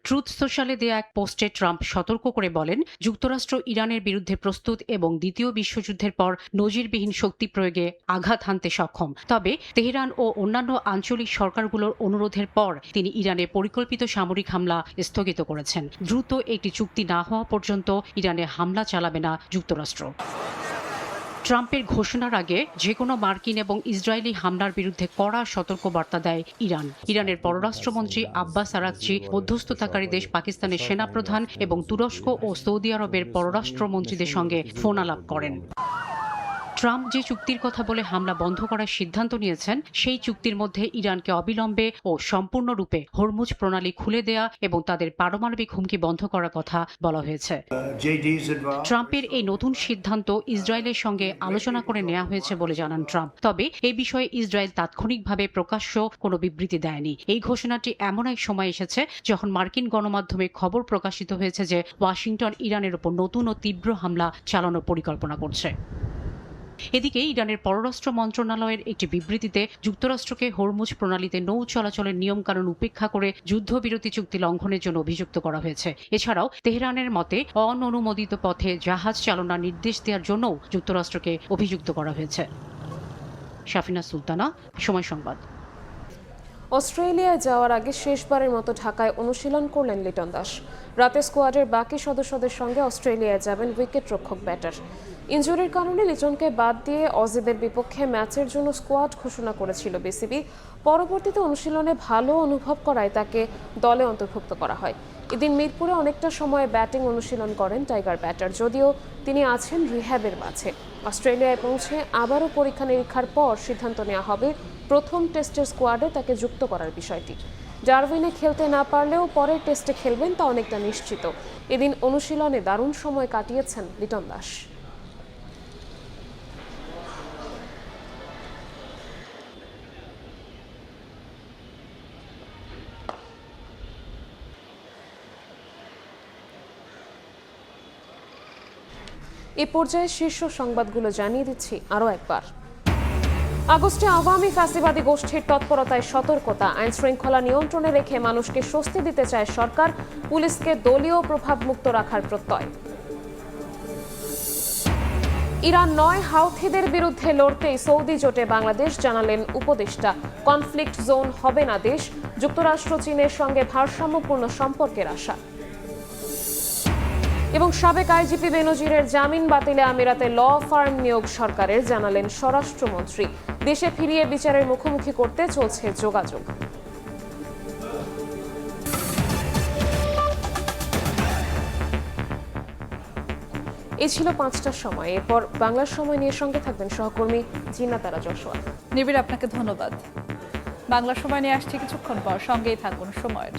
ট্রুথ সোশ্যালে দেয়া এক পোস্টে ট্রাম্প সতর্ক করে বলেন, যুক্তরাষ্ট্র ইরানের বিরুদ্ধে প্রস্তুত এবং দ্বিতীয় বিশ্বযুদ্ধের পর নজিরবিহীন শক্তি প্রয়োগে আঘাত হানতে সক্ষম। তবে তেহরান ও অন্যান্য আঞ্চলিক সরকারগুলোর অনুরোধের পর তিনি ইরানে পরিকল্পিত সামরিক হামলা স্থগিত করেছেন। দ্রুত একটি চুক্তি না হওয়া পর্যন্ত ইরানে হামলা চালাবে না যুক্তরাষ্ট্র। ট্রাম্পের ঘোষণার আগে যে কোনো মার্কিন এবং ইসরায়েলি হামলার বিরুদ্ধে কড়া সতর্কবার্তা দেয় ইরান। ইরানের পররাষ্ট্রমন্ত্রী আব্বাস আরাগচি, মধ্যস্থতাকারী দেশ পাকিস্তানের সেনাপ্রধান এবং তুরস্ক ও সৌদি আরবের পররাষ্ট্রমন্ত্রীদের সঙ্গে ফোন আলাপ করেন। ট্রাম্প যে চুক্তির কথা বলে হামলা বন্ধ করার সিদ্ধান্ত নিয়েছেন, সেই চুক্তির মধ্যে ইরানকে অবিলম্বে ও সম্পূর্ণরূপে হরমুজ প্রণালী খুলে দেয়া এবং তাদের পারমাণবিক হুমকি বন্ধ করার কথা বলা হয়েছে। ট্রাম্পের এই নতুন সিদ্ধান্ত ইসরায়েলের সঙ্গে আলোচনা করে নেওয়া হয়েছে বলে জানান ট্রাম্প। তবে এই বিষয়ে ইসরায়েল তাৎক্ষণিকভাবে প্রকাশ্য কোনো বিবৃতি দেয়নি। এই ঘোষণাটি এমন এক সময় এসেছে যখন মার্কিন গণমাধ্যমে খবর প্রকাশিত হয়েছে যে ওয়াশিংটন ইরানের উপর নতুন ও তীব্র হামলা চালানোর পরিকল্পনা করছে। এদিকে ইরানের পররাষ্ট্র মন্ত্রণালয়ের একটি বিবৃতিতে যুক্তরাষ্ট্রকে হরমুজ প্রণালীতে নৌ চলাচলের নিয়মকানুন উপেক্ষা করে যুদ্ধবিরতি চুক্তি লঙ্ঘনের জন্য অভিযুক্ত করা হয়েছে। এছাড়াও তেহরানের মতে অননুমোদিত পথে জাহাজ চালনার নির্দেশ দেওয়ার জন্যও যুক্তরাষ্ট্রকে অভিযুক্ত করা হয়েছে। শাফিনা সুলতানা, সময় সংবাদ। অস্ট্রেলিয়ায় যাওয়ার আগে শেষবারের মতো ঢাকায় অনুশীলন করলেন লিটন দাস। রাতে স্কোয়াডের বাকি সদস্যদের সঙ্গে অস্ট্রেলিয়ায় যাবেন উইকেট রক্ষক ব্যাটার। ইনজুরির কারণে লিটনকে বাদ দিয়ে অজিদের বিপক্ষে ম্যাচের জন্য স্কোয়াড ঘোষণা করেছিল বিসিবি। পরবর্তীতে অনুশীলনে ভালো অনুভব করায় তাকে দলে অন্তর্ভুক্ত করা হয়। এদিন মিরপুরে অনেকটা সময় ব্যাটিং অনুশীলন করেন টাইগার ব্যাটার, যদিও তিনি আছেন রিহ্যাবের মাঝে। অস্ট্রেলিয়ায় পৌঁছে আবারও পরীক্ষা নিরীক্ষার পর সিদ্ধান্ত নেওয়া হবে প্রথম টেস্টের স্কোয়াডে তাকে যুক্ত করার বিষয়টি। ডারউইনে খেলতে না পারলেও পরের টেস্টে খেলবেন তা অনেকটা নিশ্চিত। এদিন অনুশীলনে দারুণ সময় কাটিয়েছেন লিটন দাস। এ পর্যায়ে শীর্ষ সংবাদগুলো জানিয়ে দিচ্ছি আরও একবার। আগস্টে আওয়ামী ফ্যাসিবাদী গোষ্ঠীর তৎপরতায় সতর্কতা। আইন শৃঙ্খলা নিয়ন্ত্রণে রেখে মানুষকে স্বস্তি দিতে চায় সরকার, পুলিশকে দলীয় প্রভাবমুক্ত রাখার প্রত্যয়। ইরান নয়, হাউথিদের বিরুদ্ধে লড়তেই সৌদি জোটে বাংলাদেশ, জানালেন উপদেষ্টা। কনফ্লিক্ট জোন হবে না দেশ, যুক্তরাষ্ট্র চীনের সঙ্গে ভারসাম্যপূর্ণ সম্পর্কের আশা। এবং সাবেক আইজিপি বেনজিরের জামিন বাতিলে আমিরাতে ল ফার্ম নিয়োগ সরকারের, জানালেন স্বরাষ্ট্রমন্ত্রী। দেশে ফিরিয়ে বিচারের মুখোমুখি করতে চলছে যোগাযোগ। এই ছিল 5টার সময়। এরপর বাংলার সময় নিয়ে সঙ্গে থাকবেন সহকর্মী জিন্নাতারা যশোয়া। নিবিড়, আপনাকে ধন্যবাদ। বাংলা সময় নিয়ে আসছে কিছুক্ষণ পর, সঙ্গেই থাকুন সময়ের।